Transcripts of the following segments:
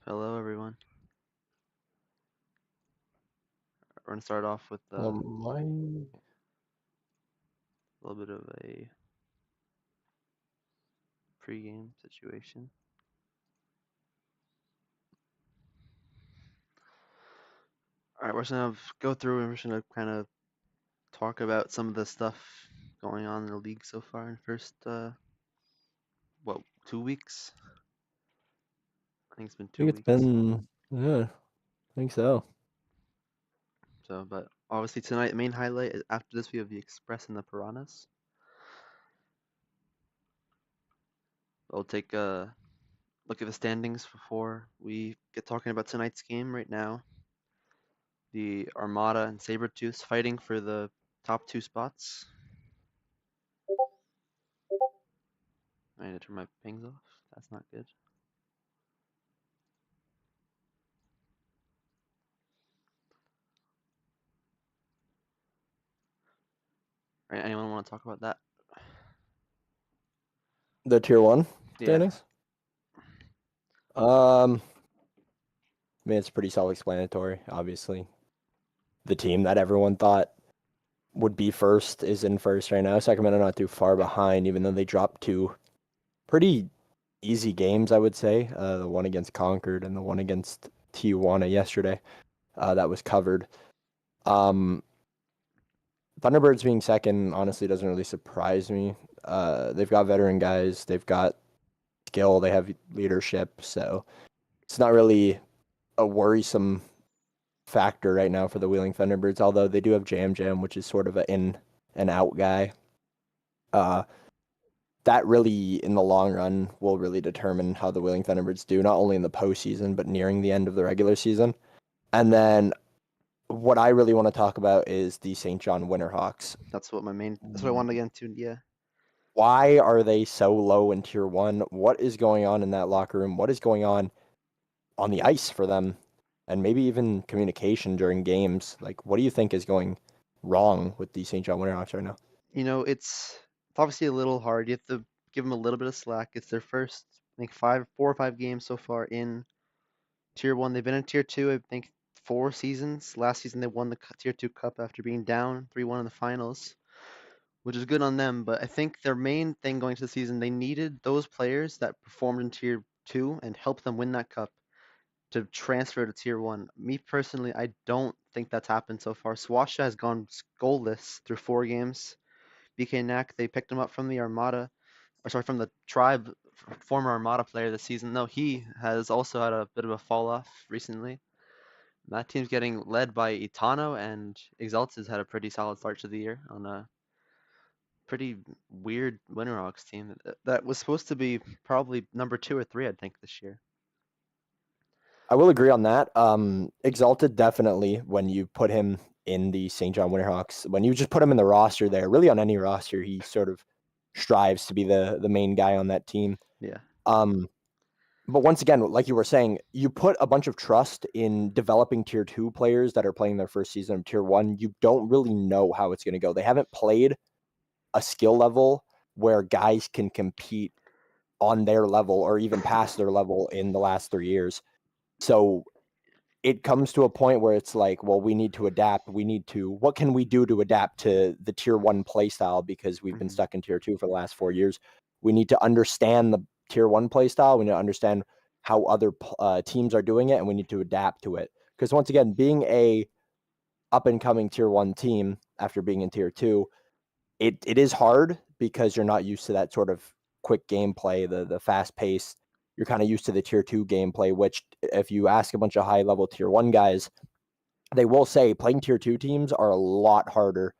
Hello, everyone. We're gonna start off with a My little bit of a pre-game situation. All right, we're just gonna go through and we're just gonna kind of talk about some of the stuff going on in the league so far in the first 2 weeks. I think it's been I two think it's weeks. been, yeah, I think so. So, but obviously tonight, the main highlight is after this we have the Express and the Piranhas. We'll take a look at the standings before we get talking about tonight's game. Right now, the Armada and Sabretooths fighting for the top two spots. I need to turn my pings off. That's not good. Right? Anyone want to talk about that? The tier one Yeah. standings. I mean, it's pretty self-explanatory. Obviously, the team that everyone thought would be first is in first right now. Sacramento not too far behind, even though they dropped two pretty easy games, I would say. The one against Concord and the one against Tijuana yesterday. That was covered. Um, Thunderbirds being second honestly doesn't really surprise me. They've got veteran guys, they've got skill, they have leadership, so it's not really a worrisome factor right now for the Wheeling Thunderbirds, although they do have Jam Jam, which is sort of an in and out guy. Uh, that really, in the long run, will really determine how the Wheeling Thunderbirds do, not only in the postseason, but nearing the end of the regular season. And then what I really want to talk about is the St. John Winterhawks. That's what my main. That's what I wanted to get into. Yeah. Why are they so low in tier one? What is going on in that locker room? What is going on the ice for them? And maybe even communication during games. Like, what do you think is going wrong with the St. John Winterhawks right now? It's obviously a little hard. You have to give them a little bit of slack. It's their first, I think, 4 or 5 games so far in Tier 1. They've been in Tier 2, I think, 4 seasons. Last season, they won the Tier 2 Cup after being down 3-1 in the finals, which is good on them. But I think their main thing going to the season, they needed those players that performed in Tier 2 and helped them win that cup to transfer to Tier 1. Me personally, I don't think that's happened so far. Swasha has gone goalless through 4 games. BK Knack, they picked him up from the Armada, or sorry, from the Tribe, former Armada player this season. No, he has also had a bit of a fall off recently. That team's getting led by Itano, and Exalts has had a pretty solid start to the year on a pretty weird Winterhawks team that was supposed to be probably number 2 or 3, I think, this year. I will agree on that. Exalted definitely when you put him in the St. John Winterhawks, when you just put him in the roster there, really on any roster, he sort of strives to be the main guy on that team. Yeah. Um, but once again, like you were saying, you put a bunch of trust in developing tier two players that are playing their first season of tier one. You don't really know how it's going to go. They haven't played a skill level where guys can compete on their level or even past their level in the last 3 years. So it comes to a point where it's like, well, we need to adapt. What can we do to adapt to the tier one play style? Because we've been Hmm. stuck in tier two for the last 4 years. We need to understand the tier one play style. We need to understand how other teams are doing it, and we need to adapt to it. Because once again, being a up and coming tier one team after being in tier two, it is hard because you're not used to that sort of quick gameplay, the fast pace. You're kind of used to the tier two gameplay, which if you ask a bunch of high level tier one guys, they will say playing tier two teams are a lot harder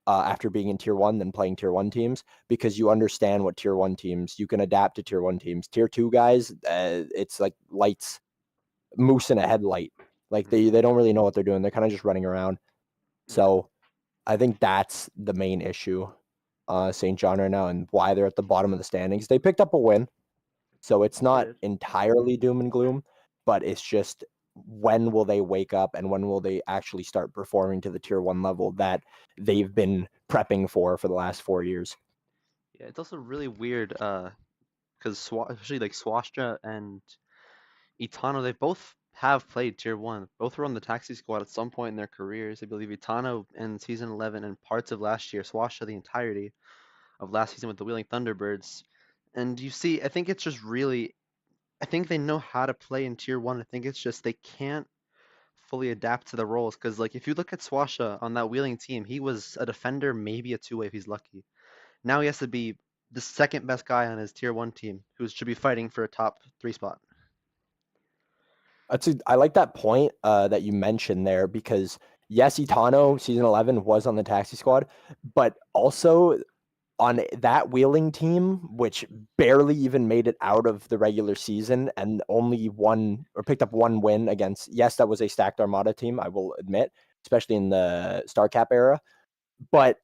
after being in tier one than playing tier one teams because you understand what tier one teams you can adapt to tier one teams. Tier two guys, it's like lights, moose in a headlight. Like Hmm. they don't really know what they're doing. They're kind of just running around. Yeah. So I think that's the main issue, St. John right now, and why they're at the bottom of the standings. They picked up a win, so it's They not did. entirely doom and gloom, but it's just when will they wake up and when will they actually start performing to the tier one level that they've been prepping for the last 4 years? Yeah, it's also really weird, because especially like Swastra and Itano, they both have played Tier 1. Both were on the taxi squad at some point in their careers. I believe Itano in season 11 and parts of last year, Swasha the entirety of last season with the Wheeling Thunderbirds. And you see, I think it's just really, I think they know how to play in Tier 1. I think it's just they can't fully adapt to the roles. Because, like, if you look at Swasha on that Wheeling team, he was a defender, maybe a two-way if he's lucky. Now he has to be the second best guy on his Tier 1 team, who should be fighting for a top 3 spot. I like that point that you mentioned there because yes, Itano season 11 was on the taxi squad, but also on that Wheeling team, which barely even made it out of the regular season and only won or picked up one win against, yes, that was a stacked Armada team, I will admit, especially in the Star Cap era. But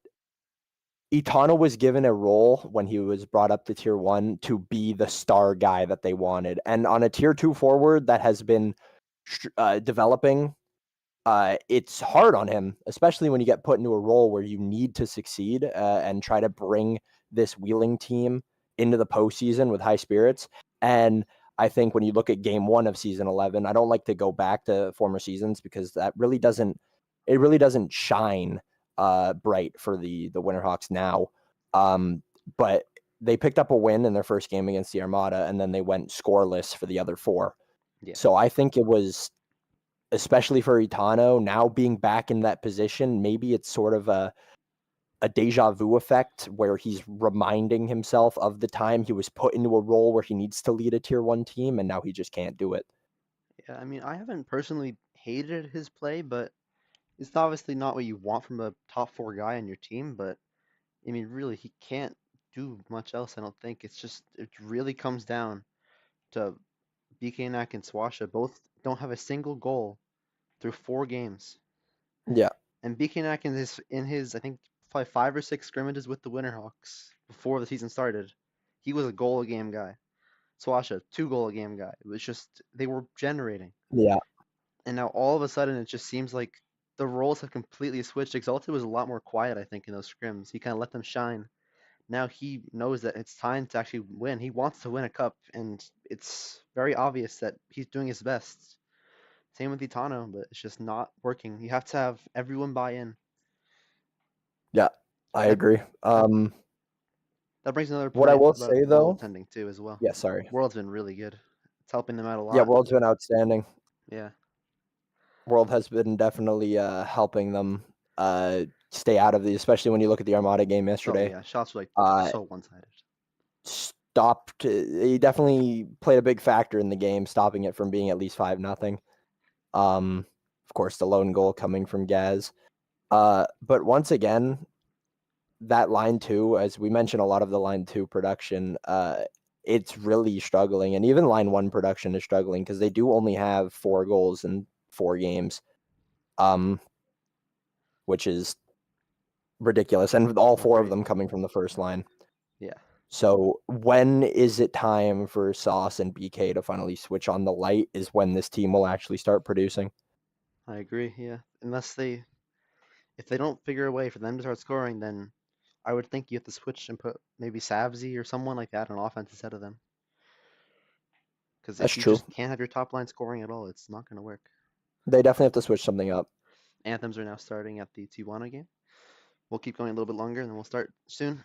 Itano was given a role when he was brought up to tier one to be the star guy that they wanted. And on a tier two forward that has been developing it's hard on him, especially when you get put into a role where you need to succeed and try to bring this Wheeling team into the postseason with high spirits. And I think when you look at game 1 of season 11, I don't like to go back to former seasons because that really doesn't shine bright for the Winterhawks now. But they picked up a win in their first game against the Armada, and then they went scoreless for the other 4. Yeah. So I think it was, especially for Itano, now being back in that position, maybe it's sort of a deja vu effect where he's reminding himself of the time he was put into a role where he needs to lead a tier 1 team, and now he just can't do it. Yeah, I mean, I haven't personally hated his play, but it's obviously not what you want from a top 4 guy on your team, but I mean, really, he can't do much else, I don't think. It's just, it really comes down to BKNAC and Swasha both don't have a single goal through 4 games. Yeah. And BKNAC in his I think probably 5 or 6 scrimmages with the Winterhawks before the season started, he was a goal a game guy. Swasha, 2 goal a game guy. It was just they were generating. Yeah. And now all of a sudden it just seems like the roles have completely switched. Exalted was a lot more quiet, I think, in those scrims. He kind of let them shine. Now he knows that it's time to actually win. He wants to win a cup, and it's very obvious that he's doing his best. Same with Itano, but it's just not working. You have to have everyone buy in. Yeah. I That agree. that that brings another What I point will about say though, goaltending too, as well. yeah, sorry. World's been really good. It's helping them out a Yeah, lot. World's been outstanding. Yeah. World has been definitely helping them stay out of the, especially when you look at the Armada game Oh yesterday. yeah. Shots were like Uh, so one-sided. Stopped. He definitely played a big factor in the game, stopping it from being at least 5-0. Of course, the lone goal coming from Gaz. But once again, that line 2, as we mentioned, a lot of the line 2 production, it's really struggling, and even line 1 production is struggling because they do only have 4 goals in 4 games, which is ridiculous, and all Not 4 of great. them coming from the first line. Yeah. So when is it time for Sauce and BK to finally switch on the light is when this team will actually start producing. I agree. Yeah. If they don't figure a way for them to start scoring, then I would think you have to switch and put maybe Savsy or someone like that on offense instead of them. Because That's if you true. just can't have your top line scoring at all, it's not going to work. They definitely have to switch something up. Anthems are now starting at the Tijuana game. We'll keep going a little bit longer, and then we'll start soon.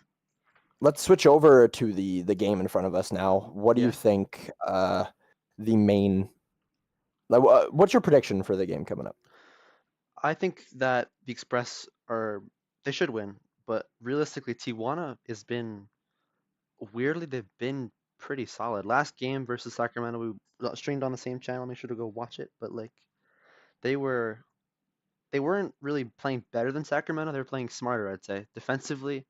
Let's switch over to the game in front of us now. What do you Yeah. think the main what's your prediction for the game coming up? I think that the Express they should win, but realistically, Tijuana has been weirdly they've been pretty solid. Last game versus Sacramento, we streamed on the same channel. Make sure to go watch it. But like they were they weren't really playing better than Sacramento. They were playing smarter, I'd say. Defensively,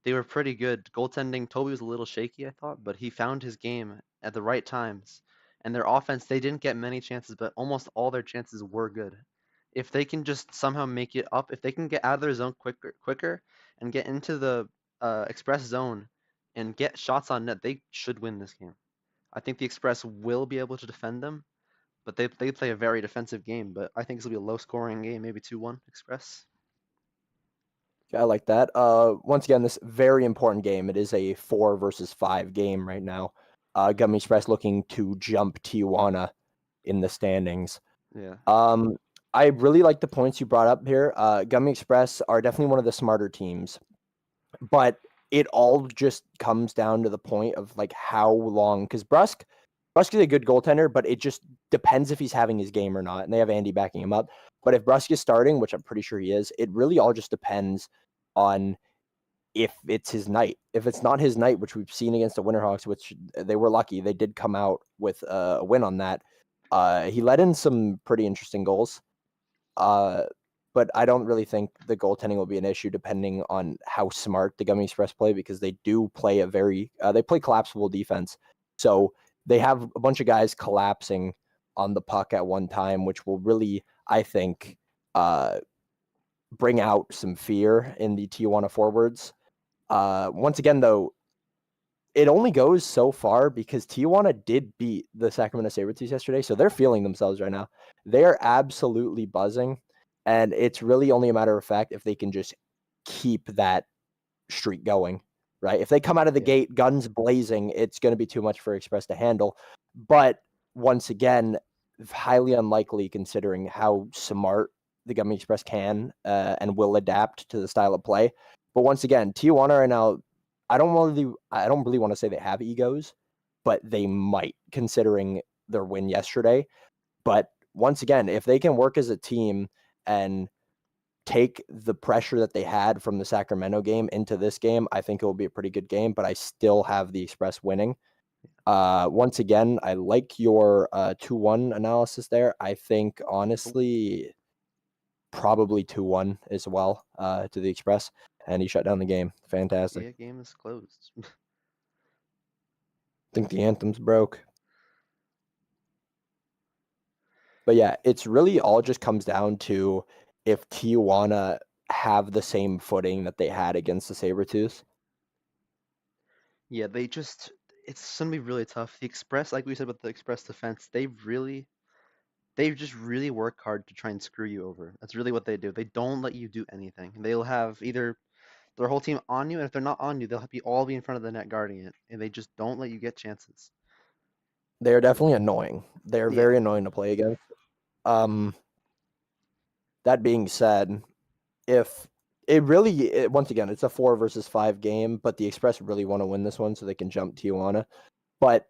they were pretty good. Goaltending, Toby was a little shaky, I thought, but he found his game at the right times. And their offense, they didn't get many chances, but almost all their chances were good. If they can just somehow make it up, if they can get out of their zone quicker and get into the express zone and get shots on net, they should win this game. I think the Express will be able to defend them, but they play a very defensive game. But I think this will be a low scoring game, maybe 2-1 Express. I like that. Once again, this very important game. It is a 4 versus 5 game right now. Gummy Express looking to jump Tijuana in the standings. Yeah, Um, I really like the points you brought up here. Gummy Express are definitely one of the smarter teams, but it all just comes down to the point of like how long, because Brusque is a good goaltender, but it just depends if he's having his game or not, and they have Andy backing him up. But if Brusque is starting, which I'm pretty sure he is, it really all just depends on if it's his night. If it's not his night, which we've seen against the Winterhawks, which they were lucky, they did come out with a win on that. He let in some pretty interesting goals. Uh, but I don't really think the goaltending will be an issue depending on how smart the Gummy Express play, because they do play they play collapsible defense. So they have a bunch of guys collapsing on the puck at one time, which will really, I think, bring out some fear in the Tijuana forwards. Once again, though, it only goes so far because Tijuana did beat the Sacramento Sabretooths yesterday, so they're feeling themselves right now. They are absolutely buzzing, and it's really only a matter of fact if they can just keep that streak going, right? If they come out of the Yeah. gate guns blazing, it's going to be too much for Express to handle. But once again, highly unlikely considering how smart the Gummy Express can and will adapt to the style of play. But once again, Tijuana right now, I don't really want to say they have egos, but they might considering their win yesterday. But once again, if they can work as a team and take the pressure that they had from the Sacramento game into this game, I think it will be a pretty good game, but I still have the Express winning. Once again, I like your 2-1 analysis there. I think Oh, honestly, probably 2-1 as well to the Express, and he shut down the game. Fantastic. yeah, game is closed. I think the anthem's broke. But yeah, it's really all just comes down to if Tijuana have the same footing that they had against the Sabretooths. Yeah, it's gonna be really tough. The Express, like we said about the Express defense, they just really work hard to try and screw you over. That's really what they do. They don't let you do anything. They'll have either their whole team on you, and if they're not on you, they'll all be in front of the net guarding it, and they just don't let you get chances. They are definitely annoying. They're Yeah. very annoying to play against. Um, that being said, if once again, it's a 4 versus 5 game, but the Express really want to win this one so they can jump Tijuana. But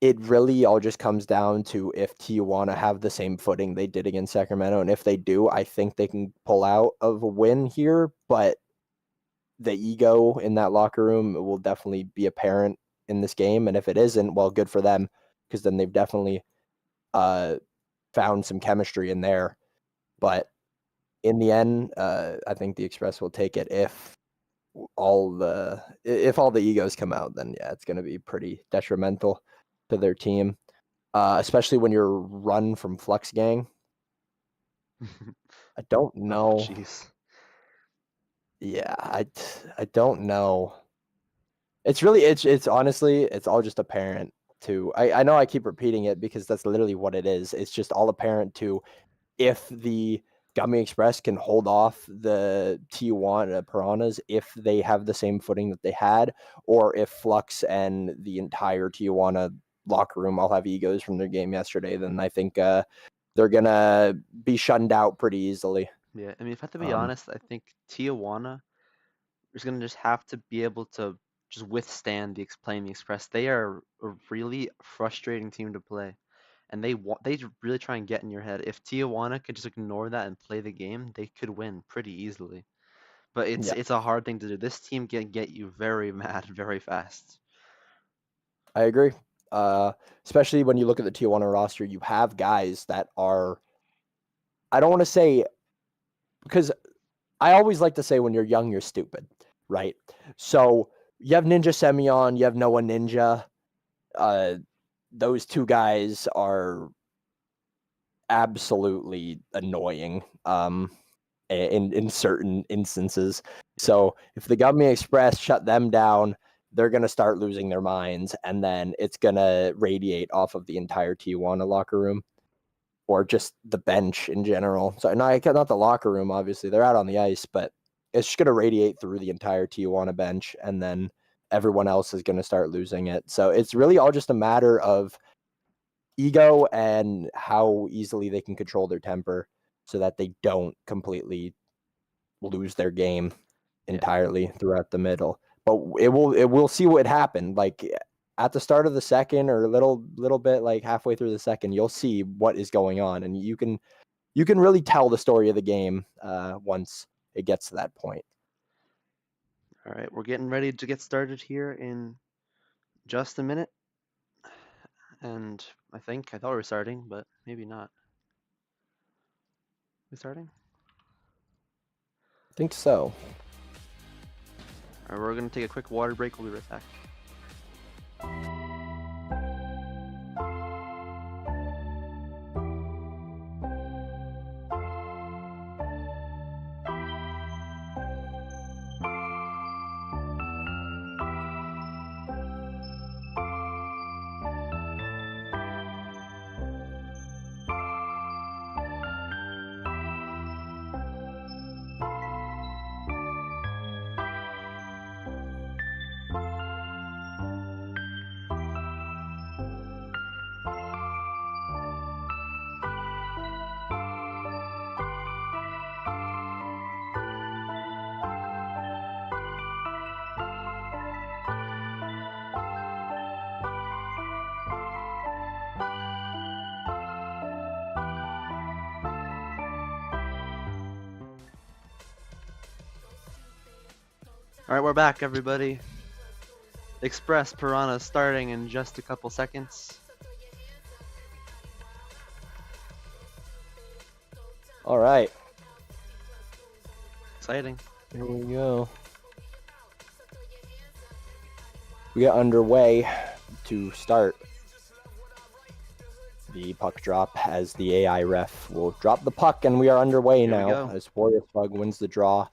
it really all just comes down to if Tijuana have the same footing they did against Sacramento. And if they do, I think they can pull out of a win here. But the ego in that locker room will definitely be apparent in this game. And if it isn't, well, good for them, because then they've definitely found some chemistry in there. But in the end, I think the Express will take it if all the egos come out. Then yeah, it's going to be pretty detrimental to their team, especially when you're run from Flux Gang. I don't Oh, know. jeez. Yeah, I don't know. It's really it's honestly it's all just apparent to I know I keep repeating it because that's literally what it is. It's just all apparent to if the Gummy Express can hold off the Tijuana Piranhas if they have the same footing that they had, or if Flux and the entire Tijuana locker room all have egos from their game yesterday, then I think they're gonna be shunned out pretty easily. Yeah, I mean, if I have to be Um, honest, I think Tijuana is gonna just have to be able to just withstand playing the Express. They are a really frustrating team to play, and they really try and get in your head. If Tijuana could just ignore that and play the game, they could win pretty easily. But yeah, it's a hard thing to do. This team can get you very mad very fast. I agree. Uh, Especially when you look at the Tijuana roster, you have guys that are I don't want to say because I always like to say when you're young, you're stupid, right? So you have Ninja Semyon, you have Noah Ninja. Uh, those two guys are absolutely annoying in certain instances. Yeah. So if the Gummy Express shut them down, they're going to start losing their minds, and then it's going to radiate off of the entire Tijuana locker room or just the bench in general. So not the locker room, obviously. They're out on the ice, but it's just going to radiate through the entire Tijuana bench, and then everyone else is going to start losing it. So it's really all just a matter of ego and how easily they can control their temper so that they don't completely lose their game Yeah. entirely throughout the middle. But it will see what happened. Like at the start of the second or a little bit like halfway through the second, you'll see what is going on, and you can really tell the story of the game once it gets to that point. All right, we're getting ready to get started here in just a minute. And I thought we were starting, but maybe not. We starting? I think so. All right, we're gonna take a quick water break. We'll be right back. Alright, we're back, everybody. Express Piranhas starting in just a couple seconds. All right. Exciting. Here we go. We get underway to start the puck drop as the AI ref will drop the puck, and we are underway Here we now go. as Warrior Slug wins the draw.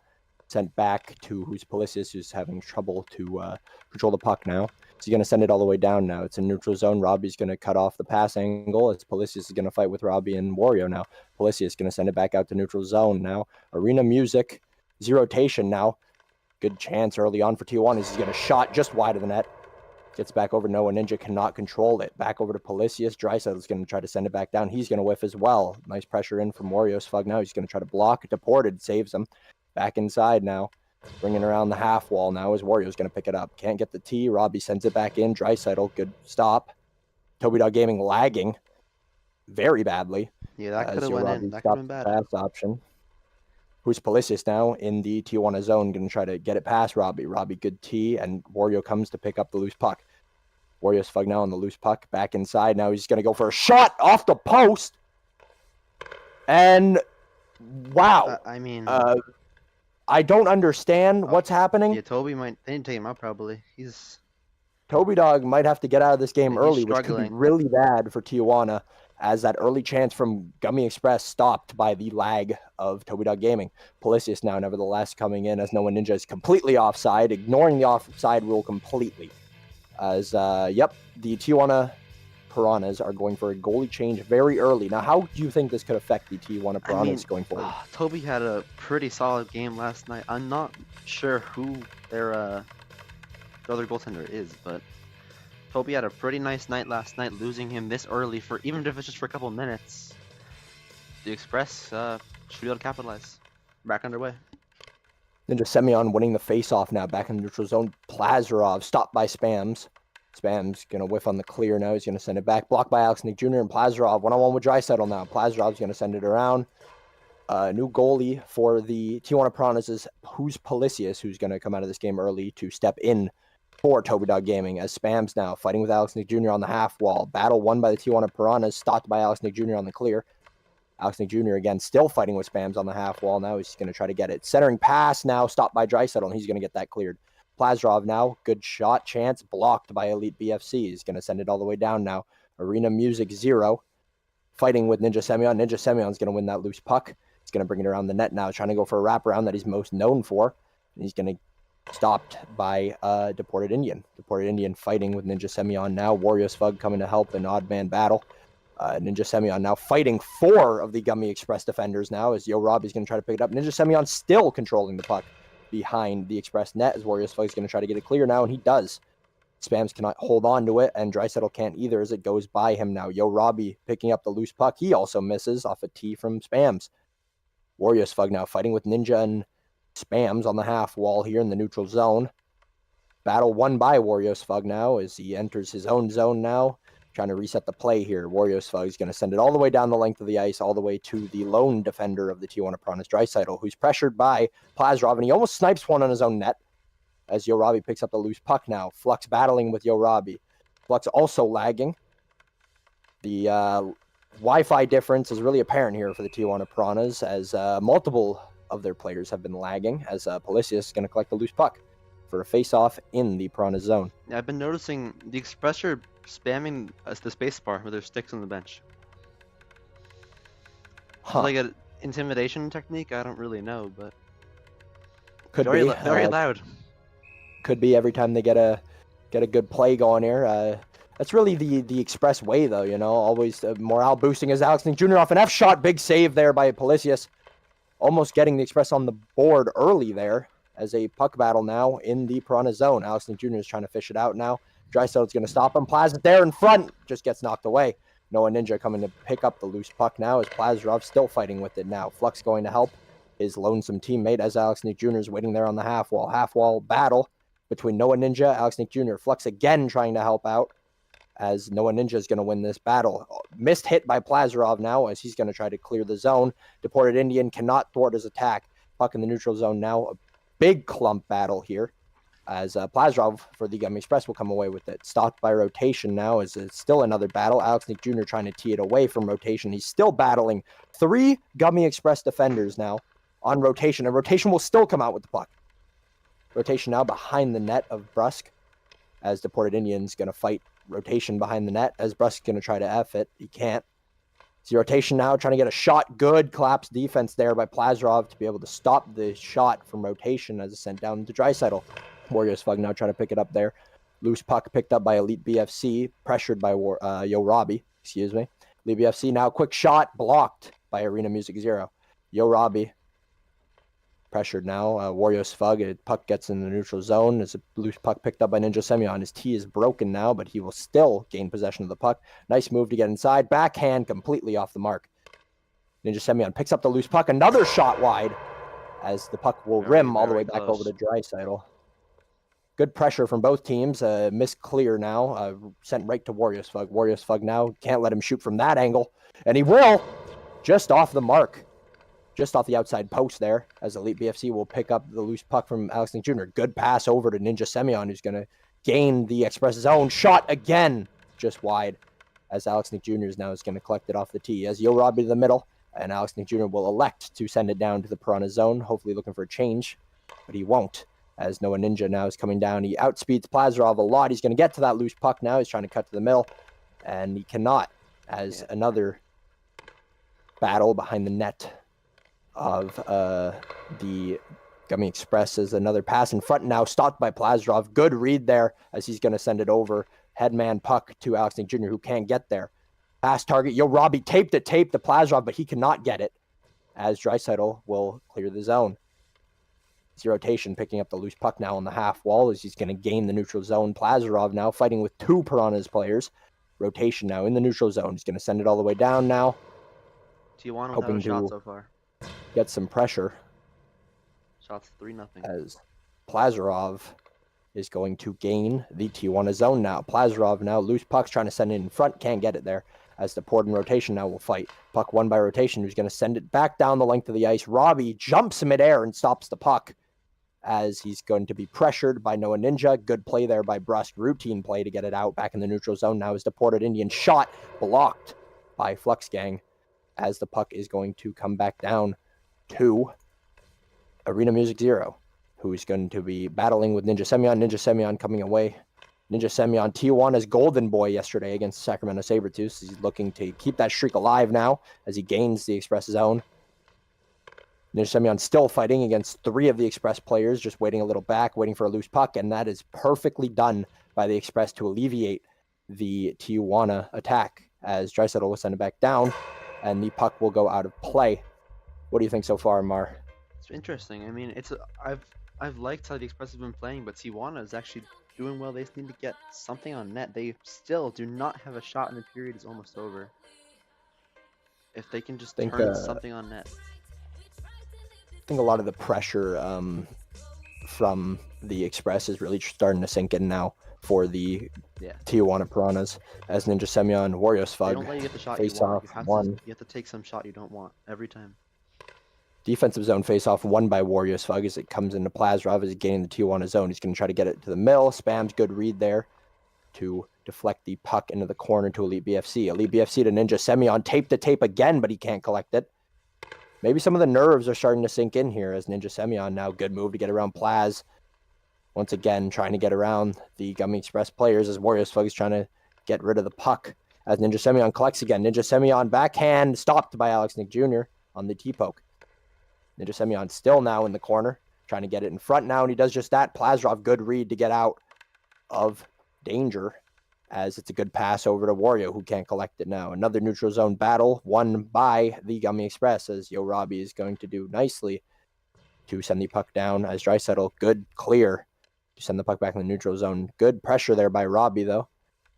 Sent back to who's Policius, who's having trouble to control the puck now. So he's going to send it all the way down now. It's in neutral zone. Robbie's going to cut off the pass angle as Policius is going to fight with Robbie and Wario now. Policius is going to send it back out to neutral zone now. Arena Music, zero-tation now. Good chance early on for Tijuana. He's going to shot just wide of the net. Gets back over. Noah Ninja cannot control it. Back over to Policius. Drysaddle's going to try to send it back down. He's going to whiff as well. Nice pressure in from Wario's Fug now. He's going to try to block. Deported saves him. Back inside now. Bringing around the half wall now as Wario's going to pick it up. Can't get the T. Robbie sends it back in. Drysaddle, good stop. Toby Dog Gaming lagging very badly. Yeah, that could have went in. That could have been bad. Pass option. Who's Policius now in the Tijuana zone, going to try to get it past Robbie. Robbie, good T, and Wario comes to pick up the loose puck. Wario's Fug now on the loose puck. Back inside now. He's going to go for a shot off the post. And wow. I mean, I don't understand what's happening. yeah, Toby might. They didn't take him out probably. Toby Dog might have to get out of this game He's early, which could be struggling. really bad for Tijuana, as that early chance from Gummy Express stopped by the lag of Toby Dog Gaming. Policius now, nevertheless, coming in as Noah Ninja is completely offside, ignoring the offside rule completely. As, the Tijuana Piranhas are going for a goalie change very early. Now, how do you think this could affect the Tijuana Piranhas going forward? Toby had a pretty solid game last night. I'm not sure who their other goaltender is, but Toby had a pretty nice night last night, losing him this early for even if it's just for a couple minutes. The Express should be able to capitalize. Back underway. Ninja Semyon winning the face-off now, back in the neutral zone. Plazarov stopped by Spams. Spam's going to whiff on the clear now. He's going to send it back. Blocked by Alex Nick Jr. and Plazarov. One-on-one with Drysaddle now. Plazarov's going to send it around. New goalie for the Tijuana Piranhas is who's Policius, who's going to come out of this game early to step in for Toby Dog Gaming, as Spams now fighting with Alex Nick Jr. on the half wall. Battle won by the Tijuana Piranhas, stopped by Alex Nick Jr. on the clear. Alex Nick Jr. again still fighting with Spams on the half wall now. He's going to try to get it. Centering pass now, stopped by Drysaddle, and he's going to get that cleared. Plazarov now, good shot, chance, blocked by Elite BFC. He's going to send it all the way down now. Arena Music 0, fighting with Ninja Semyon. Ninja Semyon's going to win that loose puck. He's going to bring it around the net now, trying to go for a wraparound that he's most known for. And he's going to stopped by Deported Indian. Deported Indian fighting with Ninja Semyon now. Warriors Fug coming to help in odd man battle. Ninja Semyon now fighting 4 of the Gummy Express defenders now, as Yo Robbie's going to try to pick it up. Ninja Semyon still controlling the puck behind the Express net, as Warriors Fug's going to try to get it clear now, and he does. Spams cannot hold on to it, and Drysaddle can't either as it goes by him now. Yo Robbie picking up the loose puck. He also misses off a tee from Spams. Warriors Fug now fighting with Ninja and Spams on the half wall here in the neutral zone. Battle won by Warriors Fug now as he enters his own zone now. Trying to reset the play here. Warriors Fug is going to send it all the way down the length of the ice, all the way to the lone defender of the Tijuana Piranhas, Drysaddle, who's pressured by Plazarov, and he almost snipes one on his own net as Yo Robbie picks up the loose puck now. Flux battling with Yo Robbie. Flux also lagging. The Wi-Fi difference is really apparent here for the Tijuana Piranhas, as multiple of their players have been lagging, as Policius is going to collect the loose puck for a face-off in the Piranha zone. Yeah, I've been noticing the Express are spamming the space bar with their sticks on the bench. Huh. Like an intimidation technique? I don't really know, but Could very, be very loud. Could be every time they get a good play going here. That's really the Express way, though, you know. Always morale boosting as Alex Nick Jr. off an F shot. Big save there by Policius. Almost getting the Express on the board early there as a puck battle now in the Piranha zone. Alex Nick Jr. is trying to fish it out now. Drysaddle's going to stop him. Plaza there in front. Just gets knocked away. Noah Ninja coming to pick up the loose puck now as Plazarov still fighting with it now. Flux going to help his lonesome teammate as Alex Nick Jr. is waiting there on the half wall. Half wall battle between Noah Ninja, Alex Nick Jr. Flux again trying to help out as Noah Ninja is going to win this battle. Missed hit by Plazarov now as he's going to try to clear the zone. Deported Indian cannot thwart his attack. Puck in the neutral zone now. A big clump battle here as Plazrov for the Gummy Express will come away with it. Stopped by rotation now as it's still another battle. Alex Nick Jr. trying to tee it away from rotation. He's still battling 3 Gummy Express defenders now on rotation, and rotation will still come out with the puck. Rotation now behind the net of Brusque as Deported Indian's going to fight rotation behind the net as Brusque's going to try to F it. He can't. See rotation now, trying to get a shot. Good collapse defense there by Plazrov to be able to stop the shot from rotation as it's sent down to Draisaitl. Warriors Fug now trying to pick it up there. Loose puck picked up by Elite BFC, pressured by Yo Robbie. Excuse me. Elite BFC now, quick shot, blocked by Arena Music Zero. Yo Robbie pressured now. Warriors Fug, puck gets in the neutral zone. As a loose puck picked up by Ninja Semyon. His tee is broken now, but he will still gain possession of the puck. Nice move to get inside. Backhand completely off the mark. Ninja Semyon picks up the loose puck. Another shot wide as the puck will rim all the way back over to Draisaitl. Good pressure from both teams. Missed clear now. Sent right to Warriors Fug. Warriors Fug now can't let him shoot from that angle. And he will. Just off the mark. Just off the outside post there, as Elite BFC will pick up the loose puck from Alex Nick Jr. Good pass over to Ninja Semyon, who's going to gain the Express zone. Shot again, just wide, as Alex Nick Jr. is going to collect it off the tee. As Yo Robbie to the middle, and Alex Nick Jr. will elect to send it down to the Piranha zone, hopefully looking for a change, but he won't, as Noah Ninja now is coming down. He outspeeds Plazrov a lot. He's going to get to that loose puck now. He's trying to cut to the middle, and he cannot, as another battle behind the net of the Gummy Express is another pass in front now, stopped by Plazrov. Good read there as he's going to send it over. Headman puck to Alex Nick Jr., who can't get there. Pass target. Yo, Robbie taped to Plazrov, but he cannot get it as Draisaitl will clear the zone. See rotation picking up the loose puck now on the half wall as he's going to gain the neutral zone. Plazrov now fighting with 2 Piranhas players. Rotation now in the neutral zone. He's going to send it all the way down now. Tijuana without a shot so far. Get some pressure. Shots 3-0. As Plazarov is going to gain the Tijuana zone now. Plazarov now, loose pucks trying to send it in front, can't get it there. As the port in rotation now will fight. Puck won by rotation, who's going to send it back down the length of the ice. Robbie jumps midair and stops the puck as he's going to be pressured by Noah Ninja. Good play there by Brusque. Routine play to get it out back in the neutral zone. Now is Deported Indian shot blocked by Flux Gang as the puck is going to come back down to Arena Music Zero, who is going to be battling with Ninja Semyon. Ninja Semyon coming away. Ninja Semyon, Tijuana's golden boy yesterday against Sacramento Sabretooths. He's looking to keep that streak alive now as he gains the Express zone. Ninja Semyon still fighting against 3 of the Express players, just waiting a little back, waiting for a loose puck, and that is perfectly done by the Express to alleviate the Tijuana attack as Draisaitl will send it back down, and the puck will go out of play. What do you think so far, Mar? It's interesting. I mean, I've liked how the Express have been playing, but Tijuana is actually doing well. They just need to get something on net. They still do not have a shot, and the period is almost over. If they can just turn something on net. I think a lot of the pressure from the Express is really starting to sink in now for the Tijuana Piranhas as Ninja Semyon, Warriors Fug. They don't let you get the shot you want. You have to take some shot you don't want every time. Defensive zone face-off won by Warriors Fug as it comes into Plazrov as he's gaining the Tijuana zone. He's going to try to get it to the middle. Spam's good read there to deflect the puck into the corner to Elite BFC. Elite BFC to Ninja Semyon. Tape to tape again, but he can't collect it. Maybe some of the nerves are starting to sink in here as Ninja Semyon now. Good move to get around Plaz. Once again, trying to get around the Gummy Express players as Warriors Fug is trying to get rid of the puck. As Ninja Semyon collects again. Ninja Semyon backhand stopped by Alex Nick Jr. on the T-poke. Ninja Semyon still now in the corner, trying to get it in front now, and he does just that. Plazrov, good read to get out of danger, as it's a good pass over to Wario, who can't collect it now. Another neutral zone battle won by the Gummy Express, as Yo Robbie is going to do nicely to send the puck down, as Draisaitl, good clear to send the puck back in the neutral zone. Good pressure there by Robbie, though.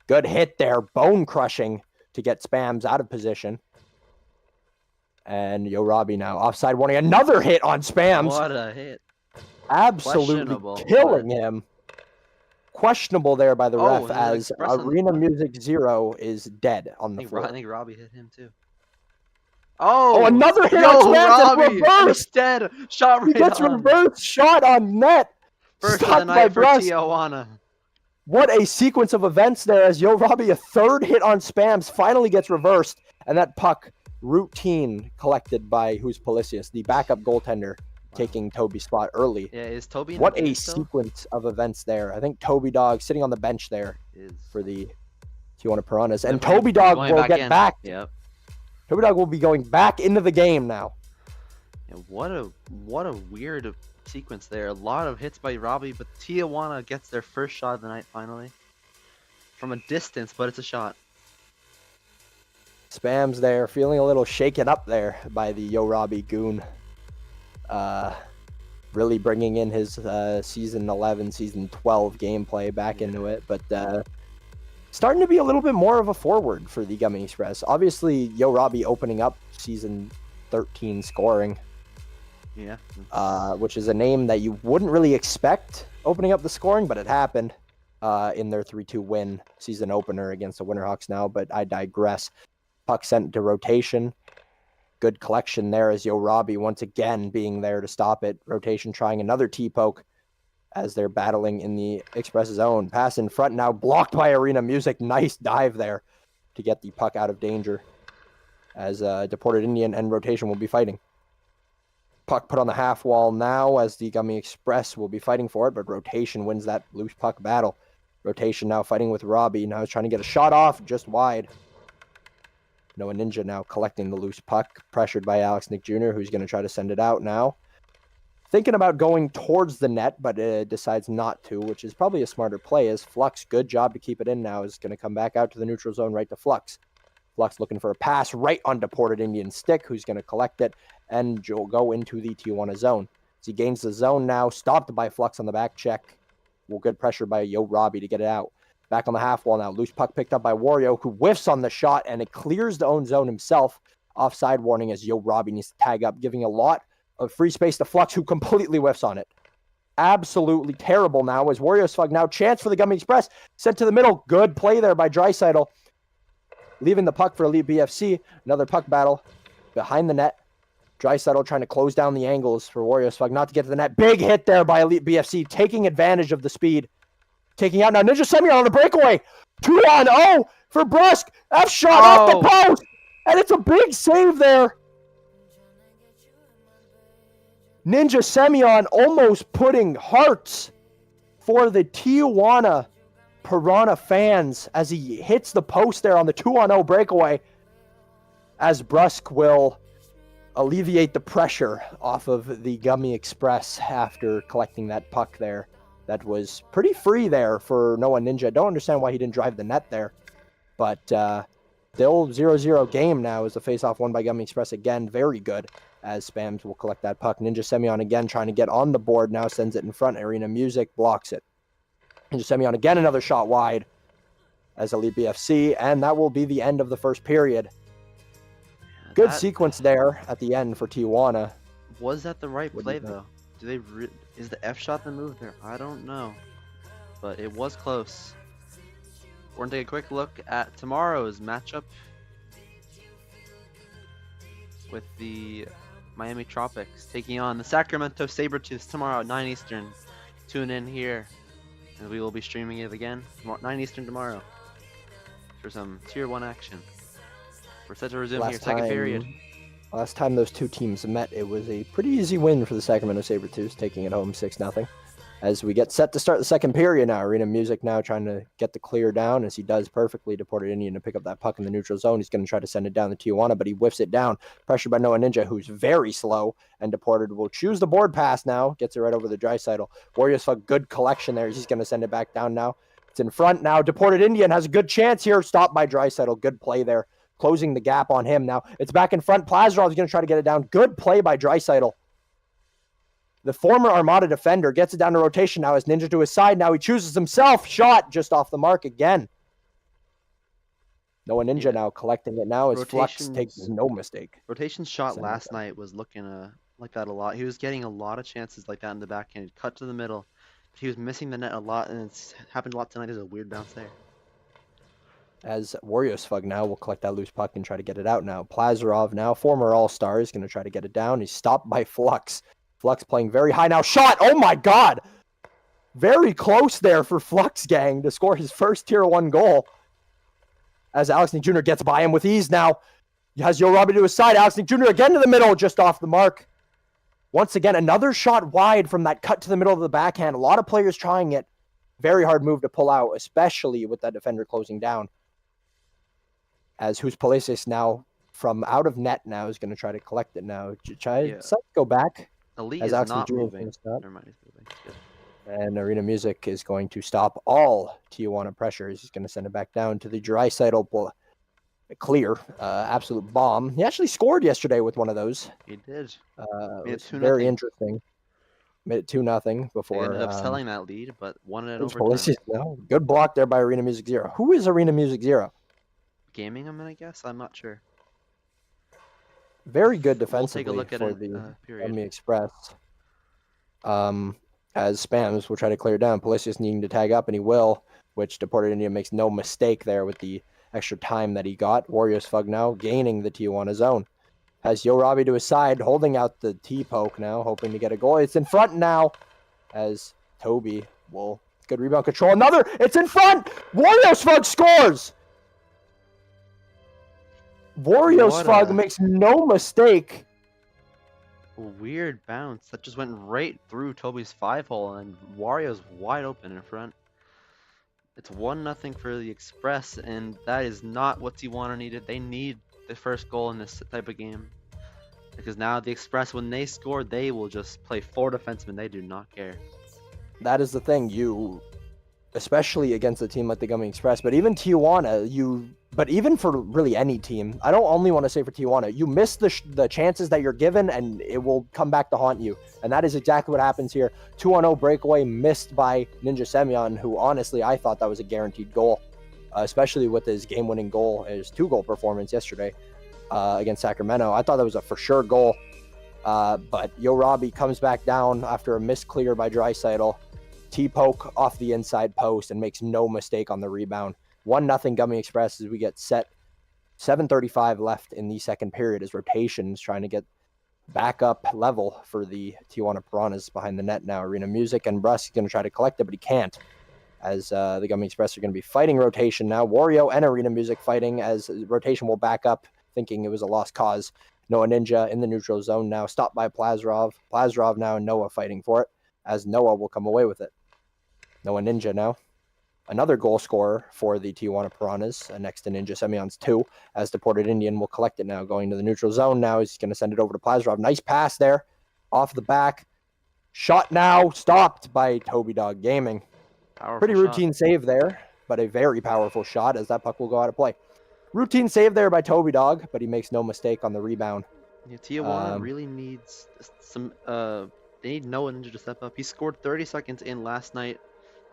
Good hit there, bone crushing to get Spams out of position. And Yo Robbie now offside warning. Another hit on Spams. What a hit. Absolutely killing him. Questionable there by the ref as Arena Music Zero is dead on the floor. I think Robbie hit him too. Oh, another hit on Spams. Robbie, Reverse. He's dead. Shot right He gets on. reverse shot on net. First of the Stopped by night for Brust. Tijuana. What a sequence of events there as Yo Robbie, a third hit on Spams, finally gets reversed. And that puck, routine, collected by who's Policius, the backup goaltender, taking Toby's spot early. Yeah, is Toby in What the game a still? sequence of events there. I think Toby Dog sitting on the bench there Is for the Tijuana Piranhas. And Definitely Toby Dog going will back get in. back. Yep. Toby Dog will be going back into the game now. Yeah, what a weird sequence there. A lot of hits by Robbie, but Tijuana gets their first shot of the night finally. From a distance, but it's a shot. Spams there, feeling a little shaken up there by the Yo Robbie goon. Really bringing in his season 11, season 12 gameplay back into it, but starting to be a little bit more of a forward for the Gummy Express. Obviously, Yo Robbie opening up season 13 scoring. Yeah. Which is a name that you wouldn't really expect opening up the scoring, but it happened in their 3-2 win season opener against the Winterhawks now, but I digress. Puck sent to rotation. Good collection there as Yo Robbie once again being there to stop it. Rotation trying another T-poke as they're battling in the Express zone. Pass in front now, blocked by Arena Music. Nice dive there to get the puck out of danger as Deported Indian and Rotation will be fighting. Puck put on the half wall now as the Gummy Express will be fighting for it, but Rotation wins that loose puck battle. Rotation now fighting with Robbie. Now he's trying to get a shot off just wide. Noah Ninja now collecting the loose puck, pressured by Alex Nick Jr., who's going to try to send it out now. Thinking about going towards the net, but decides not to, which is probably a smarter play, as Flux, good job to keep it in now, is going to come back out to the neutral zone right to Flux. Flux looking for a pass right on Deported Indian stick, who's going to collect it and go into the Tijuana zone. As he gains the zone now, stopped by Flux on the back check. Well, good pressure by Yo Robbie to get it out. Back on the half wall now. Loose puck picked up by Wario, who whiffs on the shot, and it clears the own zone himself. Offside warning as Yo Robbie needs to tag up, giving a lot of free space to Flux, who completely whiffs on it. Absolutely terrible now as Wario Slug now. Chance for the Gummy Express. Sent to the middle. Good play there by Draisaitl. Leaving the puck for Elite BFC. Another puck battle behind the net. Draisaitl trying to close down the angles for Wario Slug not to get to the net. Big hit there by Elite BFC, taking advantage of the speed. Taking out now Ninja Semyon on the breakaway. 2-on-0 for Brusque. F shot off the post. And it's a big save there. Ninja Semyon almost putting hearts for the Tijuana Piranha fans as he hits the post there on the 2-on-0 breakaway. As Brusque will alleviate the pressure off of the Gummy Express after collecting that puck there. That was pretty free there for Noah Ninja. Don't understand why he didn't drive the net there. But still 0-0 game now as the faceoff won by Gummy Express again. Very good as Spams will collect that puck. Ninja Semyon again trying to get on the board now. Sends it in front. Arena Music blocks it. Ninja Semyon again another shot wide as Elite BFC. And that will be the end of the first period. Good sequence there at the end for Tijuana. Was that the right play though? Do they is the F shot the move there? I don't know, but it was close. We're gonna take a quick look at tomorrow's matchup with the Miami Tropics taking on the Sacramento Sabretooths tomorrow at 9 Eastern. Tune in here, and we will be streaming it again 9 Eastern tomorrow for some Tier 1 action. We're set to resume here, second period. Last time those two teams met, it was a pretty easy win for the Sacramento Sabretooths, taking it home 6-0. As we get set to start the second period now, Arena Music now trying to get the clear down, as he does perfectly. Deported Indian to pick up that puck in the neutral zone. He's going to try to send it down to Tijuana, but he whiffs it down. Pressured by Noah Ninja, who's very slow, and Deported will choose the board pass now. Gets it right over the Draisaitl. Warriors for good collection there. He's going to send it back down now. It's in front now. Deported Indian has a good chance here. Stopped by Draisaitl. Good play there. Closing the gap on him now. It's back in front. Plazarov is going to try to get it down. Good play by Draisaitl. The former Armada defender gets it down to rotation now as Ninja to his side. Now he chooses himself. Shot just off the mark again. Noah Ninja now collecting it now as Flux takes no mistake. Rotation's shot last night was looking like that a lot. He was getting a lot of chances like that in the backhand. Cut to the middle. He was missing the net a lot, and it's happened a lot tonight. There's a weird bounce there. As Warriosfug now will collect that loose puck and try to get it out now. Plazarov now, former All-Star, is going to try to get it down. He's stopped by Flux. Flux playing very high now. Shot! Oh my god! Very close there for Flux Gang to score his first Tier 1 goal. As Alex Nick Jr. gets by him with ease now. He has Yo Robbie to his side. Alex Nick Jr. again to the middle, just off the mark. Once again, another shot wide from that cut to the middle of the backhand. A lot of players trying it. Very hard move to pull out, especially with that defender closing down. As Who's Palacios now from out of net now is going to try to collect it now. Go back. Elite as is Alex not Nick Jr. moving. Never mind, he's moving. Good. And Arena Music is going to stop all Tijuana pressure. He's going to send it back down to the Draisaitl clear. Absolute bomb. He actually scored yesterday with one of those. He did. It was very interesting. Made it 2-0 before. They ended up selling that lead, but won it over. No, good block there by Arena Music Zero. Who is Arena Music Zero? Gaming, I guess. I'm not sure. Very good defensively we'll take a look for the Gummy Express. As Spams will try to clear down. Palacios needing to tag up, and he will, which Deported India makes no mistake there with the extra time that he got. Warriors Fug now gaining the Tijuana zone. Has Yo Robbie to his side, holding out the T-poke now, hoping to get a goal. It's in front now, as Toby will good rebound control. Another, it's in front! Warriors Fug scores! Warriors Fug makes no mistake. Weird bounce that just went right through Toby's 5-hole, and Wario's wide open in front. It's 1-0 for the Express, and that is not what Tijuana needed. They need the first goal in this type of game, because now the Express, when they score, they will just play 4 defensemen. They do not care. That is the thing. Especially against a team like the Gummy Express, but even Tijuana, but even for really any team, I don't only want to say for Tijuana, you miss the chances that you're given, and it will come back to haunt you. And that is exactly what happens here. 2-0 breakaway missed by Ninja Semyon, who honestly, I thought that was a guaranteed goal, especially with his game-winning goal, his 2-goal performance yesterday against Sacramento. I thought that was a for sure goal. But Yo Robbie comes back down after a missed clear by Draisaitl. T-poke off the inside post and makes no mistake on the rebound. 1-0 Gummy Express as we get set. 7:35 left in the second period as rotations trying to get back up level for the Tijuana Piranhas behind the net now. Arena Music and Bruss is going to try to collect it, but he can't, as the Gummy Express are going to be fighting rotation now. Wario and Arena Music fighting as rotation will back up, thinking it was a lost cause. Noah Ninja in the neutral zone now, stopped by Plazrov. Plazrov now and Noah fighting for it, as Noah will come away with it. Noah Ninja now. Another goal scorer for the Tijuana Piranhas, next to Ninja Semyon's 2, as Deported Indian will collect it now, going to the neutral zone now. He's going to send it over to Plazrov. Nice pass there, off the back. Shot now, stopped by Toby Dog Gaming. Powerful Pretty routine save there, but a very powerful shot as that puck will go out of play. Routine save there by Toby Dog, but he makes no mistake on the rebound. Yeah, Tijuana really needs some. They need Noah Ninja to step up. He scored 30 seconds in last night.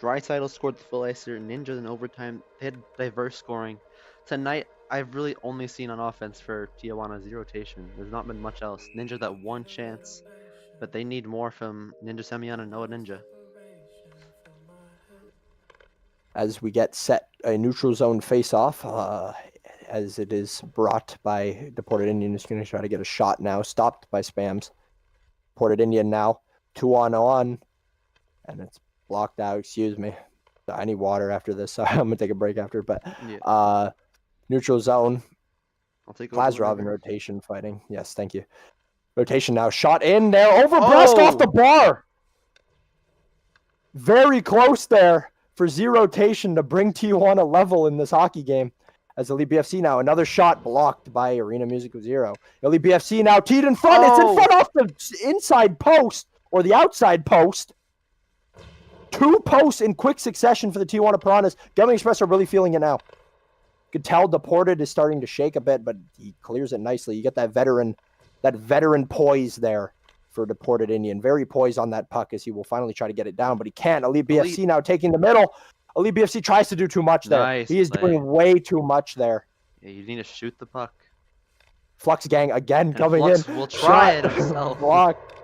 Draisaitl scored the full icer. Ninja in overtime. They had diverse scoring. Tonight, I've really only seen on offense for Tijuana's rotation. There's not been much else. Ninja that one chance, but they need more from Ninja Semyon and Noah Ninja. As we get set a neutral zone face-off, as it is brought by Deported Indian, is going to try to get a shot now, stopped by Spams. Deported Indian now, 2-on-1, and it's blocked out. Excuse me. I need water after this, so I'm gonna take a break after. But neutral zone. I'll take Plazrov in rotation fighting. Yes, thank you. Rotation now. Shot in there over Brest off the bar. Very close there for Z rotation to bring Tijuana level in this hockey game. As Elite BFC now, another shot blocked by Arena Music with 0. Elite BFC now teed in front. It's in front off the inside post or the outside post. 2 posts in quick succession for the Tijuana Piranhas. Gummy Express are really feeling it now. You could tell Deported is starting to shake a bit, but he clears it nicely. You get that veteran poise there for Deported Indian. Very poised on that puck as he will finally try to get it down, but he can't. Elite BFC now taking the middle. Elite BFC tries to do too much there. Nice he is doing way too much there. Yeah, you need to shoot the puck. Flux Gang again and coming Flux in. Will try it himself. Blocked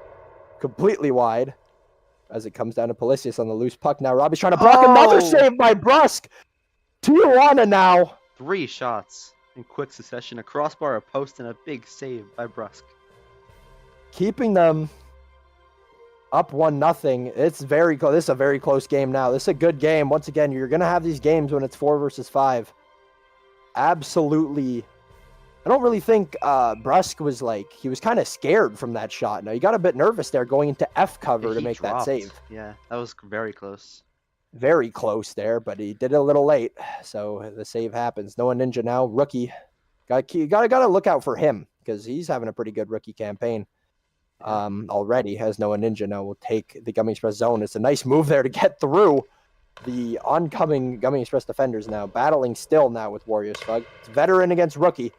completely wide. As it comes down to Palacios on the loose puck. Now Robbie's trying to block another save by Brusk. Tijuana now. 3 shots in quick succession. A crossbar, a post, and a big save by Brusk. Keeping them Up 1-0. It's very close. This is a very close game now. This is a good game. Once again, you're going to have these games when it's 4 versus 5. Absolutely. I don't really think Brusque was like, he was kind of scared from that shot. Now, he got a bit nervous there going into F cover to make that save. Yeah, that was very close. Very close there, but he did it a little late. So the save happens. Noah Ninja now, rookie. Got to look out for him because he's having a pretty good rookie campaign. Already has Noah Ninja now will take the Gummy Express zone. It's a nice move there to get through the oncoming Gummy Express defenders now. Battling still now with Warriors Fug. It's veteran against rookie.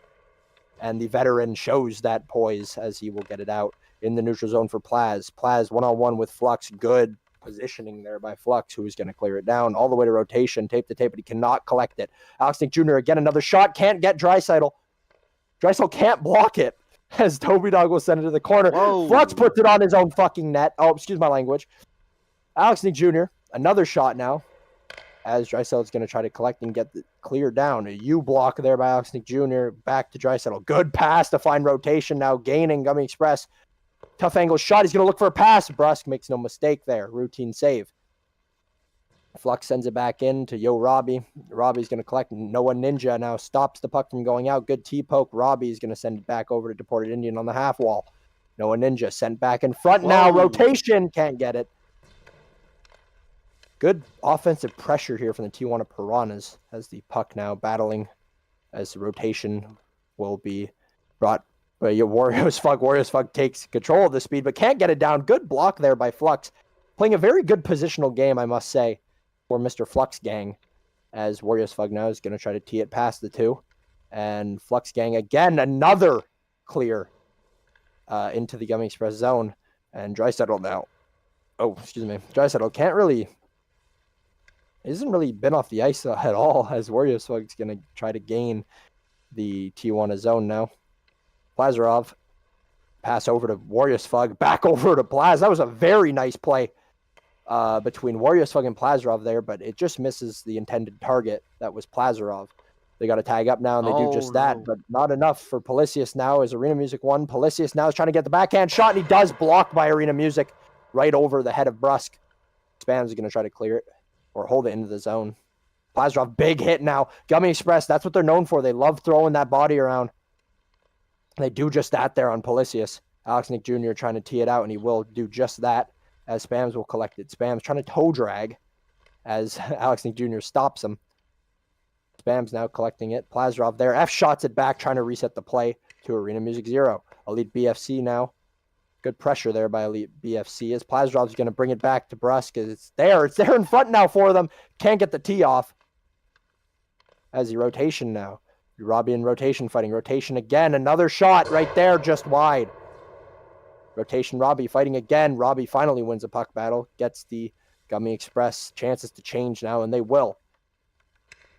And the veteran shows that poise as he will get it out in the neutral zone for Plaz. Plaz one-on-one with Flux. Good positioning there by Flux, who's going to clear it down all the way to rotation. Tape to tape, but he cannot collect it. Alex Nick Jr. again, another shot. Can't get Dreisaitl. Dreisaitl can't block it as Toby Dog will send it to the corner. Whoa. Flux puts it on his own fucking net. Oh, excuse my language. Alex Nick Jr., another shot now as Dreisaitl is going to try to collect and get the clear down. A U block there by Alex Nick Jr. Back to Dreisaitl. Good pass to find rotation now, gaining Gummy Express. Tough angle shot. He's going to look for a pass. Brusque makes no mistake there. Routine save. Flux sends it back in to Yo Robbie. Robbie's going to collect. Noah Ninja now stops the puck from going out. Good T-poke. Robbie's going to send it back over to Deported Indian on the half wall. Noah Ninja sent back in front. Whoa. Now. Rotation. Can't get it. Good offensive pressure here from the Tijuana Piranhas as the puck now battling as the rotation will be brought. Warriors Fug takes control of the speed, but can't get it down. Good block there by Flux. Playing a very good positional game, I must say, for Mr. Flux Gang, as Warriors Fug now is going to try to tee it past the two. And Flux Gang, again, another clear into the Gummy Express zone. And Dreisaitl now. Oh, excuse me. Dreisaitl can't really... Hasn't really been off the ice at all, as Warriors Fug's going to try to gain the Tijuana zone now. Plazarov, pass over to Warriors Fug, back over to Plaz. That was a very nice play between Warriors Fug and Plazarov there, but it just misses the intended target. That was Plazarov. They got to tag up now, and they do just that, but not enough for Policius now as Arena Music won. Policius now is trying to get the backhand shot, and he does, blocked by Arena Music right over the head of Brusque. Spams going to try to clear it or hold it into the zone. Plazarov, big hit now. Gummy Express, that's what they're known for. They love throwing that body around. They do just that there on Policius. Alex Nick Jr. trying to tee it out, and he will do just that as Spams will collect it. Spams trying to toe drag as Alex Nick Jr. stops him. Spams now collecting it. Plazarov there. F shots it back, trying to reset the play to Arena Music 0. Elite BFC now. Good pressure there by Elite BFC as Plazarov's going to bring it back to Brusque. It's there. It's there in front now for them. Can't get the tee off. As the rotation now. Robbie in rotation fighting. Rotation again. Another shot right there, just wide. Rotation Robbie fighting again. Robbie finally wins a puck battle. Gets the Gummy Express chances to change now, and they will.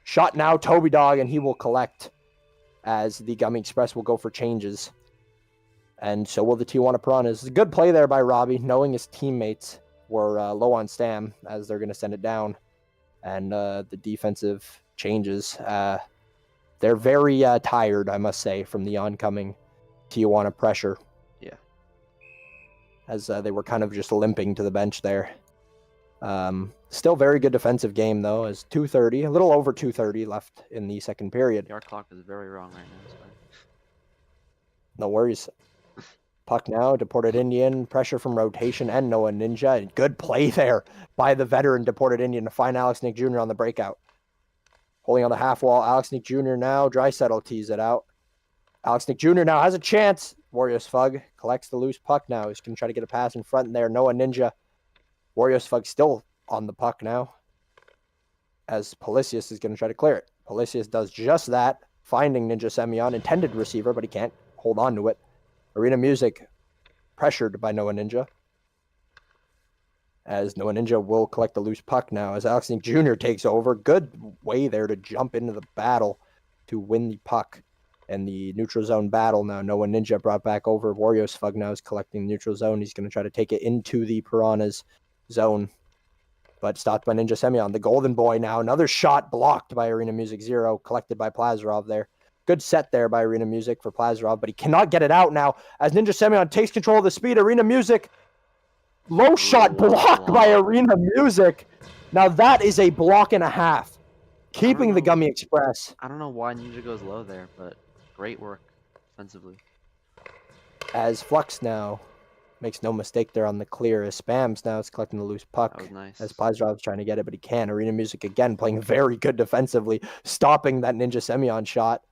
Shot now, Toby Dog, and he will collect as the Gummy Express will go for changes. And so will the Tijuana Piranhas. A good play there by Robbie, knowing his teammates were low on stam as they're going to send it down. And the defensive changes. They're very tired, I must say, from the oncoming Tijuana pressure. Yeah. As they were kind of just limping to the bench there. Still very good defensive game, though, as 2:30, a little over 2:30 left in the second period. Our clock is very wrong right now. So. No worries. Puck now, Deported Indian, pressure from rotation and Noah Ninja. Good play there by the veteran Deported Indian to find Alex Nick Jr. on the breakout. Holding on the half wall, Alex Nick Jr. now. Dreisaitl tees it out. Alex Nick Jr. now has a chance. Warriors Fug collects the loose puck now. He's going to try to get a pass in front there. Noah Ninja. Warriors Fug still on the puck now. As Policius is going to try to clear it. Policius does just that. Finding Ninja Semyon, intended receiver, but he can't hold on to it. Arena Music pressured by Noah Ninja. As Noah Ninja will collect the loose puck now as Alex Nick Jr. takes over. Good way there to jump into the battle to win the puck. And the neutral zone battle now. Noah Ninja brought back over. Warriors Fug now is collecting the neutral zone. He's going to try to take it into the Piranhas zone. But stopped by Ninja Semyon. The Golden Boy now. Another shot blocked by Arena Music 0. Collected by Plazarov there. Good set there by Arena Music for Plazarov. But he cannot get it out now as Ninja Semyon takes control of the speed. Arena Music Low shot What a blocked by block. Arena Music. Now that is a block and a half. I don't Keeping the know. Gummy Express. I don't know why Ninja goes low there, but great work defensively. As Flux now makes no mistake there on the clear. As Spams now is collecting the loose That puck. was nice. As Plazrov's trying to get it, but he can't. Arena Music again playing very good defensively, stopping that Ninja Semyon shot.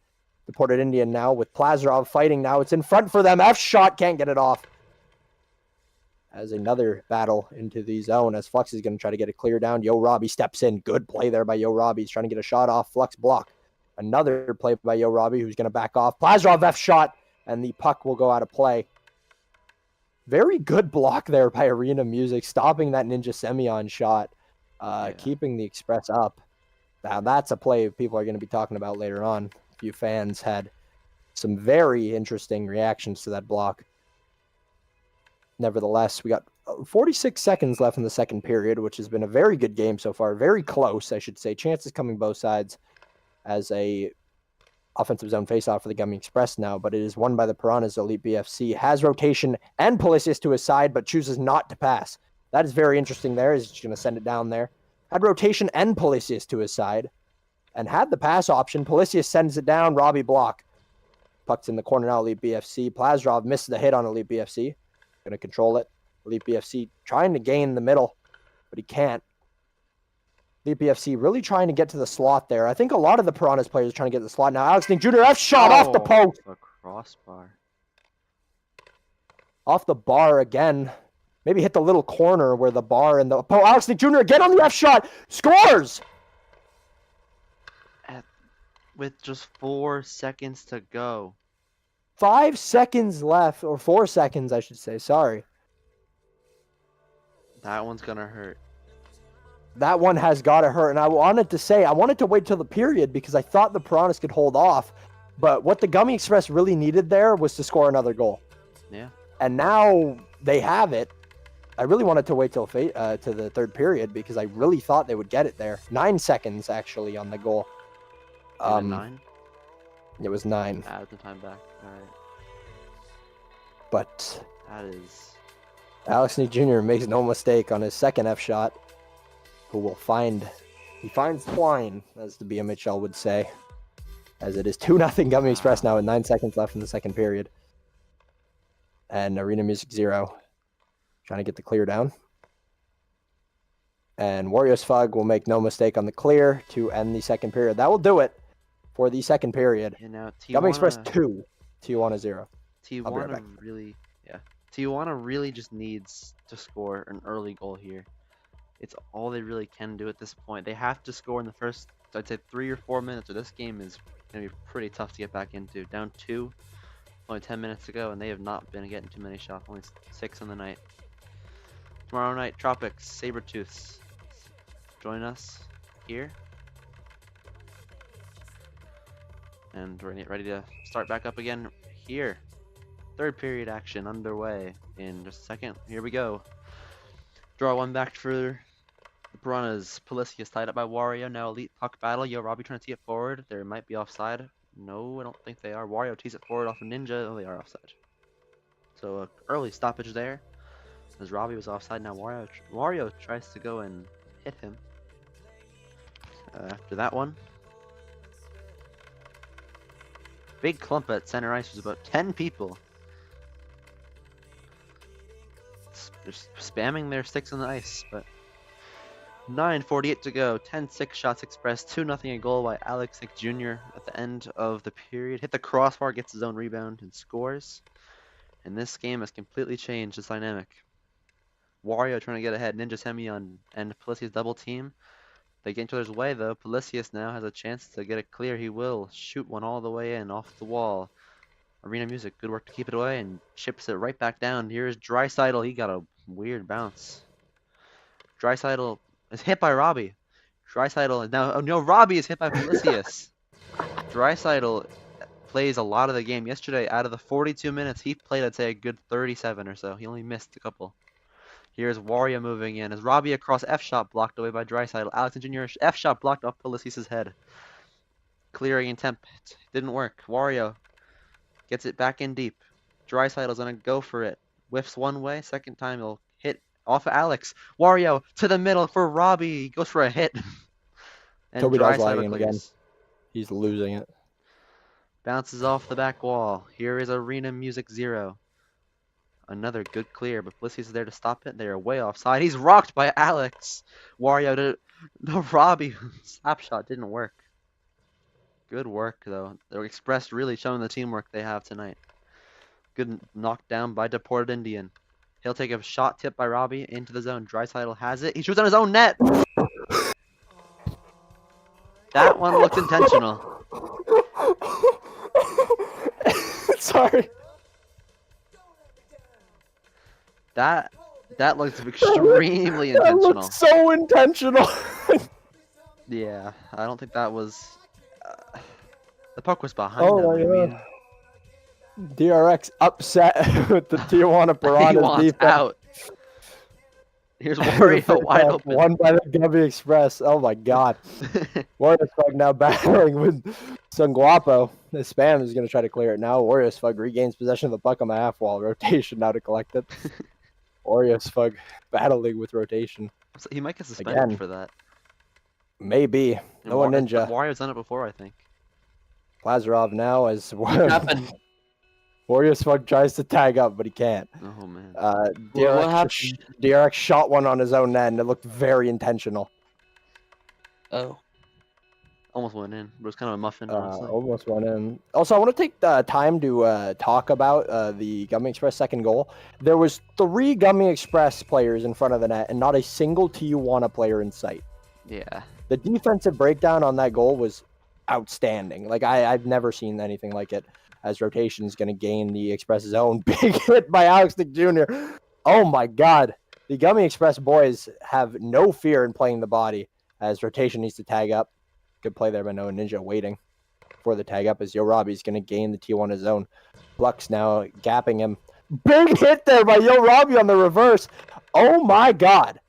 Deported Indian now with Plazrov fighting now. It's in front for them. F shot can't get it off. As another battle into the zone as Flux is going to try to get it clear down. Yo Robbie steps in. Good play there by Yo Robbie. He's trying to get a shot off. Flux block. Another play by Yo Robbie who's going to back off. Plazrov F shot and the puck will go out of play. Very good block there by Arena Music, stopping that Ninja Semyon shot, keeping the Express up. Now that's a play people are going to be talking about later on. A few fans had some very interesting reactions to that block. Nevertheless, we got 46 seconds left in the second period, which has been a very good game so far. Very close, I should say. Chances coming both sides as a offensive zone faceoff for the Gummy Express now, but it is won by the Piranhas. Elite BFC has rotation and Policius to his side, but chooses not to pass. That is very interesting there. He's just going to send it down there. Had rotation and Policius to his side, and had the pass option. Policius sends it down. Robbie block. Puck's in the corner now, Elite BFC. Plazrov misses the hit on Elite BFC. Going to control it. Elite BFC trying to gain the middle, but he can't. Elite BFC really trying to get to the slot there. I think a lot of the Piranhas players are trying to get to the slot now. Alex Nick Jr. F shot off the post. A crossbar. Off the bar again. Maybe hit the little corner where the bar and the... Oh, Alex Nick Jr. again on the F shot. Scores! With just 4 seconds to go. 5 seconds left, or 4 seconds, I should say. Sorry. That one's gonna hurt. That one has got to hurt. And I wanted to wait till the period because I thought the Piranhas could hold off. But what the Gummy Express really needed there was to score another goal. Yeah. And now they have it. I really wanted to wait till to the third period because I really thought they would get it there. 9 seconds, actually, on the goal. 9? It was 9. Add the time back. Alright. But That is... Alex Nick Jr. makes no mistake on his second F shot. He finds Twine, as the BMHL would say, as it is 2-0 Gummy Express now with 9 seconds left in the second period. And Arena Music 0 trying to get the clear down. And Warriors Fug will make no mistake on the clear to end the second period. That will do it for the second period. And now Tijuana... Gummy Express 2, Tijuana 0. Tijuana really just needs to score an early goal here. It's all they really can do at this point. They have to score in the first, I'd say, 3 or 4 minutes, or this game is going to be pretty tough to get back into. Down 2, only 10 minutes to go, and they have not been getting too many shots. Only 6 on the night. Tomorrow night, Tropics, Sabertooths. Join us here. And we're ready to start back up again here. Third period action underway in just a second. Here we go. Draw one back for the Piranhas. Policius tied up by Wario. Now elite puck battle. Yo, Robbie trying to tee it forward. There might be offside. No, I don't think they are. Wario tees it forward off of Ninja. Oh, they are offside. So early stoppage there. As Robbie was offside. Now Wario tries to go and hit him. After that one. Big clump at center ice. There's about 10 people. Just spamming their sticks on the ice, but 9:48 to go. 10-6 shots expressed. 2-0 a goal by Alex Nick Jr. at the end of the period. Hit the crossbar, gets his own rebound, and scores. And this game has completely changed its dynamic. Wario trying to get ahead. Ninja Semyon and Policius double team. They get into their way though. Policius now has a chance to get it clear. He will shoot one all the way in off the wall. Arena Music, good work to keep it away and chips it right back down. Here's Dreisaitl. He got a weird bounce. Dreisaitl is hit by Robbie. Dreisaitl is now. Oh no, Robbie is hit by Policius. Dreisaitl plays a lot of the game. Yesterday, out of the 42 minutes, he played, I'd say, a good 37 or so. He only missed a couple. Here's Wario moving in. As Robbie across F shot blocked away by Dreisaitl. Alex Jr. F shot blocked off Policius' head. Clearing attempt didn't work. Wario gets it back in deep. Dreisaitl's gonna go for it. Whiffs one way. Second time he'll hit Off of Alex. Wario to the middle for Robbie. He goes for a hit. And Toby does Drysaddle lagging again. clears. He's losing it. Bounces off the back wall. Here is Arena Music 0. Another good clear, but Blissey's there to stop it. They are way offside. He's rocked by Alex. Wario to Robbie. Slapshot didn't work. Good work, though. The Express really showing the teamwork they have tonight. Good knockdown by Deported Indian. He'll take a shot tipped by Robbie into the zone. Drysaddle has it. He shoots on his own net. That one looked intentional. Sorry. That looks extremely That intentional. looks so intentional. Yeah, I don't think that was. The puck was behind him. Oh I my mean, god. DRX upset with the Tijuana he Piranhas wants defense. out. Here's Wario wide open. Won by the Gummy Express. Oh my god. Warriors Fug now battling with Sun Guapo. The Spam is going to try to clear it now. Warriors Fug regains possession of the puck on the half wall. Rotation now to collect it. Warriors Fug battling with rotation. So he might get suspended Again. for that. Maybe. And Noah Ninja. Wario's done it before, I think. Plazarov now as What happened? Warriors Fug tries to tag up, but he can't. Oh man. What happened? DRX shot one on his own net, and it looked very intentional. Oh. Almost went in, but it was kind of a muffin. Honestly. Almost went in. Also, I want to take the time to talk about the Gummy Express second goal. There was 3 Gummy Express players in front of the net, and not a single Tijuana player in sight. Yeah. The defensive breakdown on that goal was outstanding. Like I've never seen anything like it. As rotation is going to gain the Express zone. Big hit by Alex Nick Jr. Oh my god. The Gummy Express boys have no fear in playing the body as rotation needs to tag up. Good play there by Noah Ninja waiting for the tag up as Yo Robbie's going to gain the Tijuana zone. Flux now gapping him. Big hit there by Yo Robbie on the reverse. Oh my god.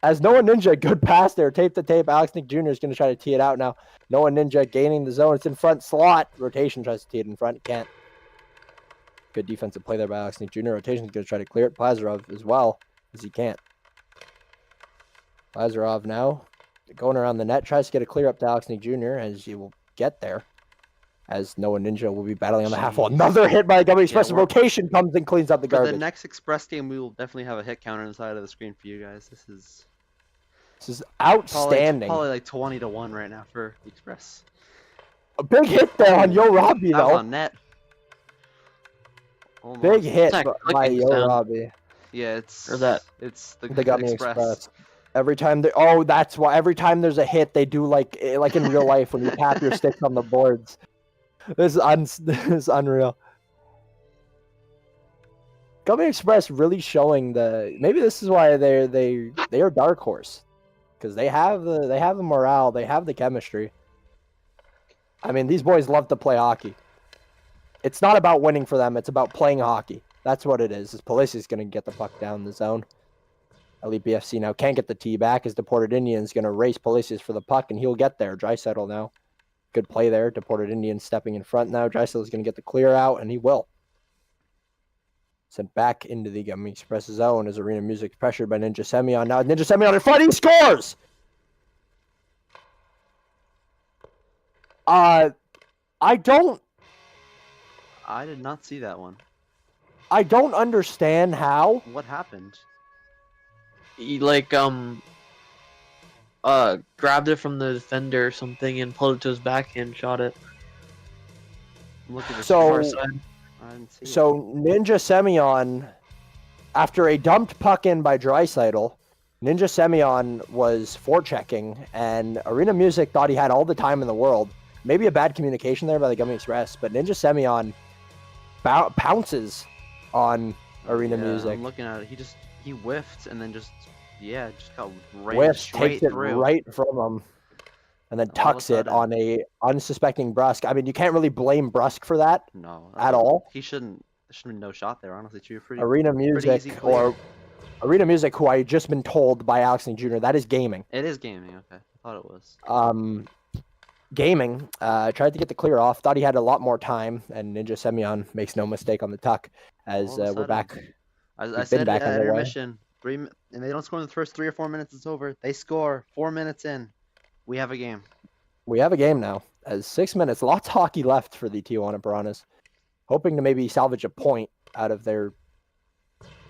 As Noah Ninja, good pass there. Tape to tape. Alex Nick Jr. is going to try to tee it out now. Noah Ninja gaining the zone. It's in front slot. Rotation tries to tee it in front. Can't. Good defensive play there by Alex Nick Jr. Rotation is going to try to clear it. Plazarov as well, as he can't. Plazarov now going around the net. Tries to get a clear up to Alex Nick Jr. as he will get there. As Noah Ninja will be battling on the half wall. Another hit by Gummy Express. Rotation comes and cleans up the For garbage. the next Express game, we will definitely have a hit counter inside of the screen for you guys. This is outstanding. Probably like 20-1 right now for the Express. A big hit there on Yo Robbie, That was though. on net. Almost. Big hit It's not by clicking Yo sound. Robbie. Yeah, it's Or that. It's The Gummy Express. Every time they, that's why every time there's a hit, they do like in real life when you tap your sticks on the boards. This is unreal. Gummy Express really showing maybe this is why they are dark horse, because they have the morale, they have the chemistry. I mean, these boys love to play hockey. It's not about winning for them; it's about playing hockey. That's what it is. Polisi's going to get the puck down the zone. Elite BFC now can't get the tee back as Deported Indian's going to race Polisi's for the puck, and he'll get there. Drysaddle now. Good play there. Deported Indian stepping in front now. Drysaddle's going to get the clear out, and he will. Sent back into the Gummy Express zone as Arena Music pressured by Ninja Semyon. Now Ninja Semyon in front, he scores! I did not see that one. I don't understand how. What happened? He grabbed it from the defender or something and pulled it to his backhand, shot it. Look at the So- Far side. I didn't see it. So Ninja Semyon, after a dumped puck in by Drysaddle, Ninja Semyon was forechecking, and Arena Music thought he had all the time in the world. Maybe a bad communication there by the Gummy Express, but Ninja Semyon pounces on Arena Yeah, Music. I'm looking at it. He whiffed and then just got right Whiffs, straight takes it through. right from him, and then All of a tucks it sudden. on a unsuspecting Brusque. I mean, you can't really blame Brusque for that. No, At all? He shouldn't. There should be no shot there. Honestly, too. Pretty. Arena easy Music, clear. or Arena Music, who I just been told by Alex Nick Jr. that is gaming. It is gaming. Okay, I thought it was. Gaming tried to get the clear off. Thought he had a lot more time, and Ninja Semyon makes no mistake on the tuck. As All of a we're sudden. back. I been said back at underway. intermission. And they don't score in the first 3 or 4 minutes. It's over. They score 4 minutes in. We have a game. We have a game now. As 6 minutes, lots of hockey left for the Tijuana Piranhas, hoping to maybe salvage a point out of their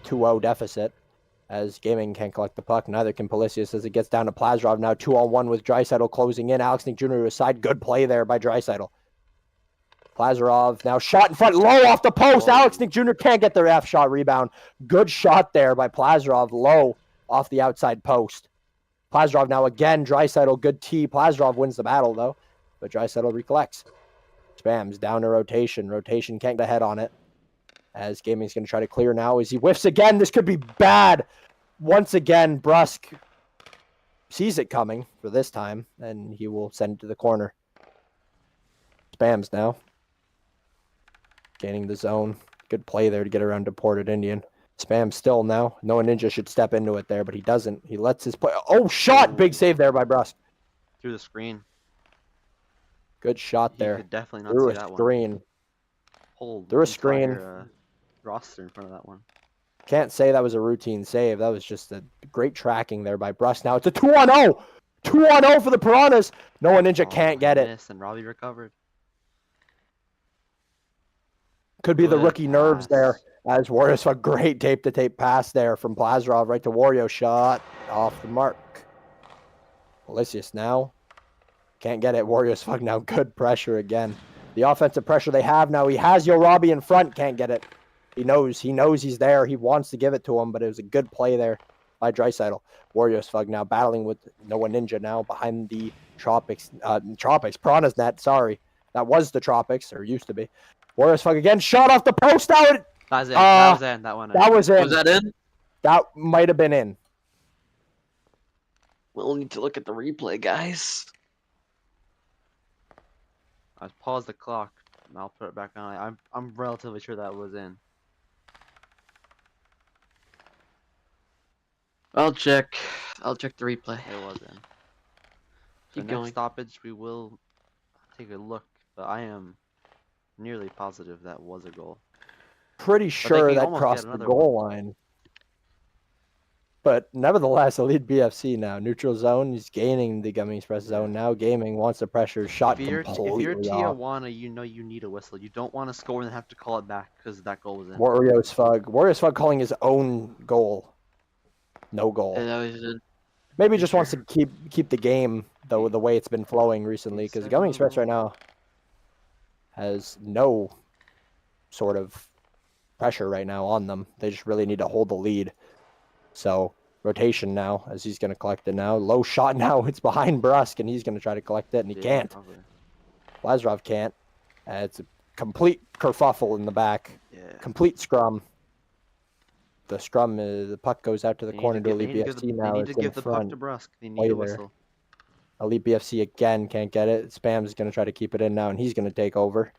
2-0 deficit. As Gaming can't collect the puck, neither can Policius as it gets down to Plazrov now 2-on-1 with Draisaitl closing in. Alex Nick Jr. to his side. Good play there by Draisaitl. Plazarov now shot in front, low off the post. Whoa. Alex Nick Jr. can't get their F shot rebound. Good shot there by Plazarov, low off the outside post. Plazarov now again, Draisaitl, good tee. Plazarov wins the battle though, but Draisaitl recollects. Spams down to rotation. Rotation can't get ahead on it. As Gaming's going to try to clear now as he whiffs again. This could be bad. Once again, Brusque sees it coming for this time, and he will send it to the corner. Spams now. Gaining the zone. Good play there to get around Deported Indian. Spam still now. Noah Ninja should step into it there, but he doesn't. He lets his play. Oh, shot! Big save there by Brusque. Through the screen. Good shot You there. could definitely not Through see a that one. screen. Whole Through a screen. entire, roster in front of that one. Can't say that was a routine save. That was just a great tracking there by Brusque. Now it's a 2-on-0. 2-on-0 for the Piranhas. Noah Ninja can't get it. Missed, and Robbie recovered. Could be the Good rookie nerves there. pass. As Warriors a great tape-to-tape pass there from Plazarov right to Wario. Shot off the mark. Policius now. Can't get it. Warriors now good pressure again. The offensive pressure they have now. He has Robbie in front. Can't get it. He knows he's there. He wants to give it to him, but it was a good play there by Draisaitl. Warriors now battling with Noah Ninja now behind the Tropics. Piranhas net, sorry. That was the Tropics, or used to be. Warriors again. Shot off the post out. That was in. That was in. That one. That was in. Was that in? That might have been in. We'll need to look at the replay, guys. I'll pause the clock and I'll put it back on. I'm relatively sure that was in. I'll check. I'll check the replay. It was in. Keep Next going. stoppage, we will take a look, but I am nearly positive that was a goal. Pretty sure can that almost crossed get the another goal line. But nevertheless, elite BFC now. Neutral zone. He's gaining the Gummy Express zone now. Gaming wants the pressure. Shot If you're completely off. Tijuana, you know you need a whistle. You don't want to score and then have to call it back because that goal was in. Warriors Fug calling his own goal. No goal. Yeah, that was in. Maybe just wants to keep the game the way it's been flowing recently, because Gummy Express right now has no sort of pressure right now on them. They just really need to hold the lead. So rotation now as he's going to collect it now. Low shot now. It's behind Brusque and he's going to try to collect it and he can't. Lazarov can't. It's a complete kerfuffle in the back. Yeah. Complete scrum. The scrum, the puck goes out to the corner to Elite BFC now. They need to It's in give the puck front. to Brusque. They Play need a there. whistle. Elite BFC again can't get it. Spams is going to try to keep it in now, and he's going to take over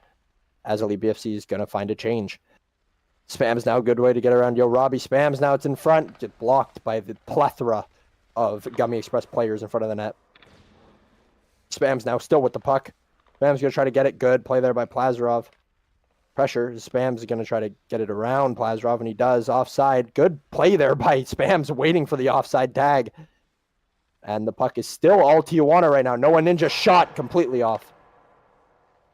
as Elite BFC is going to find a change. Spams now, good way to get around Robbie. Spams now, it's in front. Get blocked by the plethora of Gummy Express players in front of the net. Spams now still with the puck. Spams going to try to get it. Good play there by Plazarov. Pressure. Spams is going to try to get it around Plazarov, and he does. Offside. Good play there by Spams, waiting for the offside tag. And the puck is still all Tijuana right now. Noah Ninja shot completely off.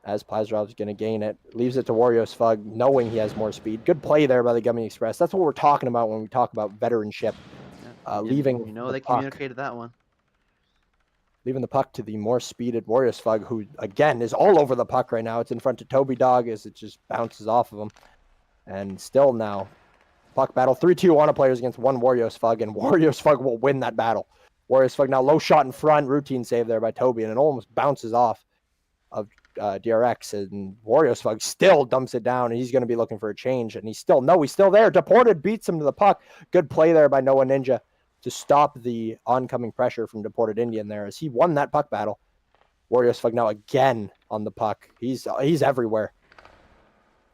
As Plazarov's going to gain it. Leaves it to Warriors Fug, knowing he has more speed. Good play there by the Gummy Express. That's what we're talking about when we talk about veteranship. Leaving You know the they puck. communicated that one. Leaving the puck to the more speeded Warriors Fug, who, again, is all over the puck right now. It's in front of Toby Dog as it just bounces off of him. And still now, puck battle. 3 Tijuana players against 1 Warriors Fug, and Warriors Fug will win that battle. Warriors Fug now low shot in front. Routine save there by Toby, and it almost bounces off of DRX. And Warriors Fug still dumps it down, and he's going to be looking for a change. And he's still there. Deported beats him to the puck. Good play there by Noah Ninja to stop the oncoming pressure from Deported Indian there as he won that puck battle. Warriors Fug now again on the puck. He's everywhere.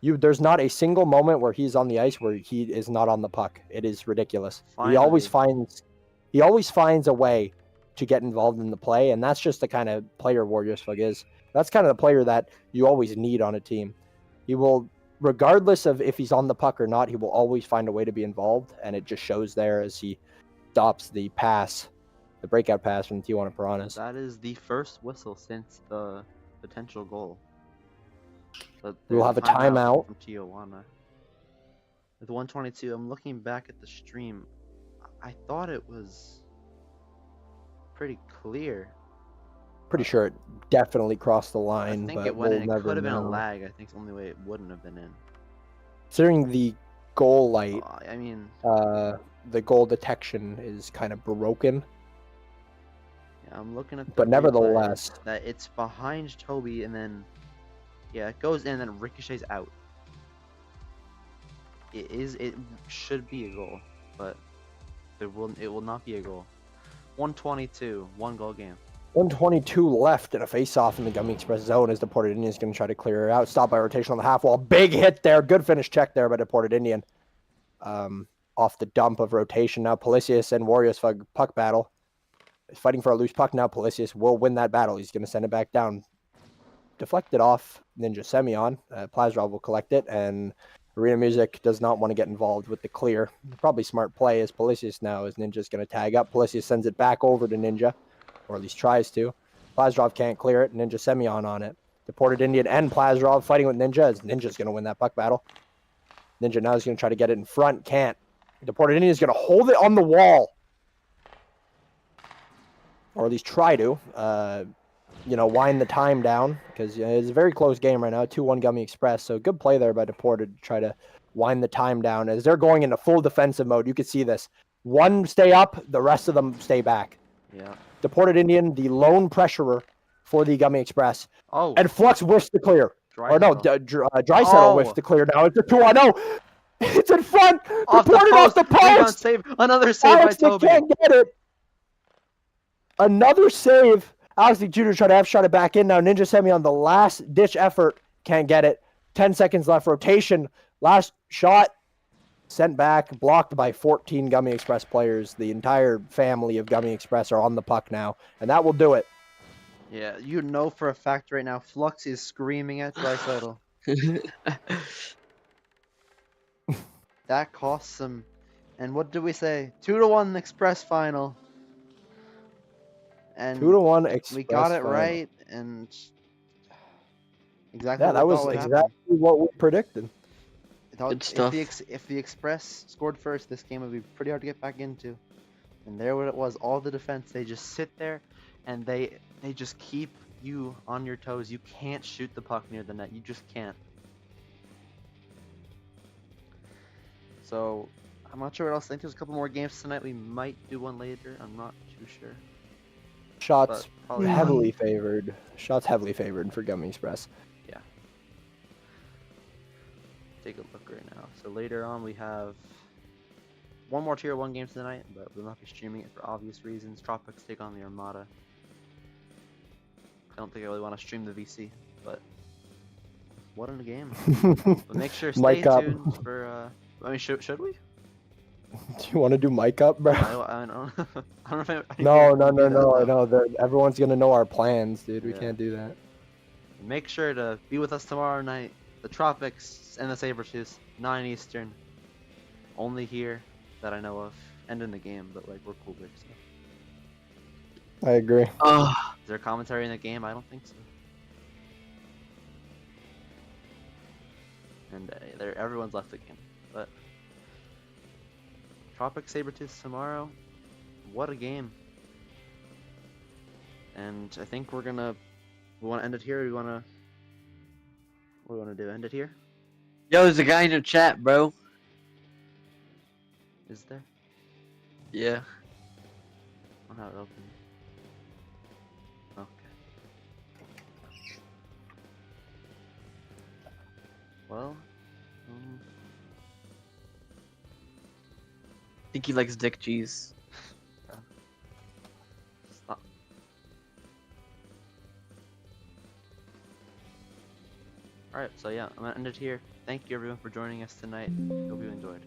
There's not a single moment where he's on the ice where he is not on the puck. It is ridiculous. He always finds a way to get involved in the play, and that's just the kind of player Warriors Fug is. That's kind of the player that you always need on a team. He will regardless of if he's on the puck or not, he will always find a way to be involved, and it just shows there as he stops the pass, the breakout pass from the Tijuana Piranhas. That is the first whistle since the potential goal. But We will there's have a timeout. from Tijuana. With 122, I'm looking back at the stream. I thought it was pretty clear. Pretty sure it definitely crossed the line, I think but it went we'll in. It never could have been a know. lag. I think it's the only way it wouldn't have been in. Considering the goal light, I mean, the goal detection is kind of broken. yeah, I'm looking at the But replay nevertheless, that it's behind Toby, and then yeah, it goes in, and then ricochets out. It should be a goal, but it will not be a goal. 122, 1-goal game. 122 left in a face-off in the Gummy Express zone as Deported Indian is going to try to clear it out. Stopped by rotation on the half wall. Big hit there. Good finish check there by Deported Indian. Off the dump of rotation now. Policius and Warriors puck battle. He's fighting for a loose puck now. Policius will win that battle. He's going to send it back down. Deflected off Ninja Semyon. Plazrov will collect it, and Arena Music does not want to get involved with the clear. Probably smart play as Policius now, as Ninja's going to tag up. Policius sends it back over to Ninja, or at least tries to. Plazrov can't clear it. Ninja Semyon on it. Deported Indian and Plazrov fighting with Ninja, as Ninja's going to win that puck battle. Ninja now is going to try to get it in front. Can't. Deported Indian is going to hold it on the wall. Or at least try to. Wind the time down, because it's a very close game right now. 2-1 Gummy Express. So good play there by Deported to try to wind the time down. As they're going into full defensive mode, you can see this. One stay up, the rest of them stay back. Yeah. Deported Indian, the lone pressurer for the Gummy Express. Oh. And Flux whiffs the clear. Drysettle whiffs the clear now. It's a 2-0. It's in front. Off Deported off the post. Rebound save. Another save Alex by Toby. can't get it. Another save. Alex Jr. tried to F-shot it back in now. Ninja Semi on the last-ditch effort. Can't get it. 10 seconds left. Rotation. Last shot. Sent back. Blocked by 14 Gummy Express players. The entire family of Gummy Express are on the puck now. And that will do it. Yeah, you know for a fact right now, Flux is screaming at Dreisaitl. That costs him. And what did we say? 2-1 Express final. And 2-1 Express. we got it final. right, and exactly. Yeah, what that was would exactly happen. what we predicted. Good stuff. If the Express scored first, this game would be pretty hard to get back into. And there what it was, all the defense, they just sit there, and they just keep you on your toes. You can't shoot the puck near the net. You just can't. So, I'm not sure what else. I think there's a couple more games tonight. We might do one later. I'm not too sure. Shots Probably heavily favored. Shots heavily favored for Gummy Express. Yeah. Take a look right now. So later on we have one more Tier 1 game tonight, but we'll not be streaming it for obvious reasons. Tropics take on the Armada. I don't think I really want to stream the VC, but what in a game. But make sure stay Mic up. tuned for should we? Do you want to do mic up, bro? I don't know. I don't know if I No. can do that, I know. Everyone's going to know our plans, dude. We Yeah. can't do that. Make sure to be with us tomorrow night. The Tropics and the Sabretooths, 9 Eastern. Only here that I know of. And in the game, but like we're cooler. So. I agree. Oh, Is there commentary in the game? I don't think so. And everyone's left the game. But Tropics Sabretooths tomorrow. What a game. And I think we want to end it here. What do we want to do? End it here? yo, there's a guy in your chat, bro. Is there? Yeah. I don't have it open. Okay. Well, I think he likes dick cheese. stop. Alright, so yeah, I'm gonna end it here. Thank you everyone for joining us tonight. Hope you enjoyed.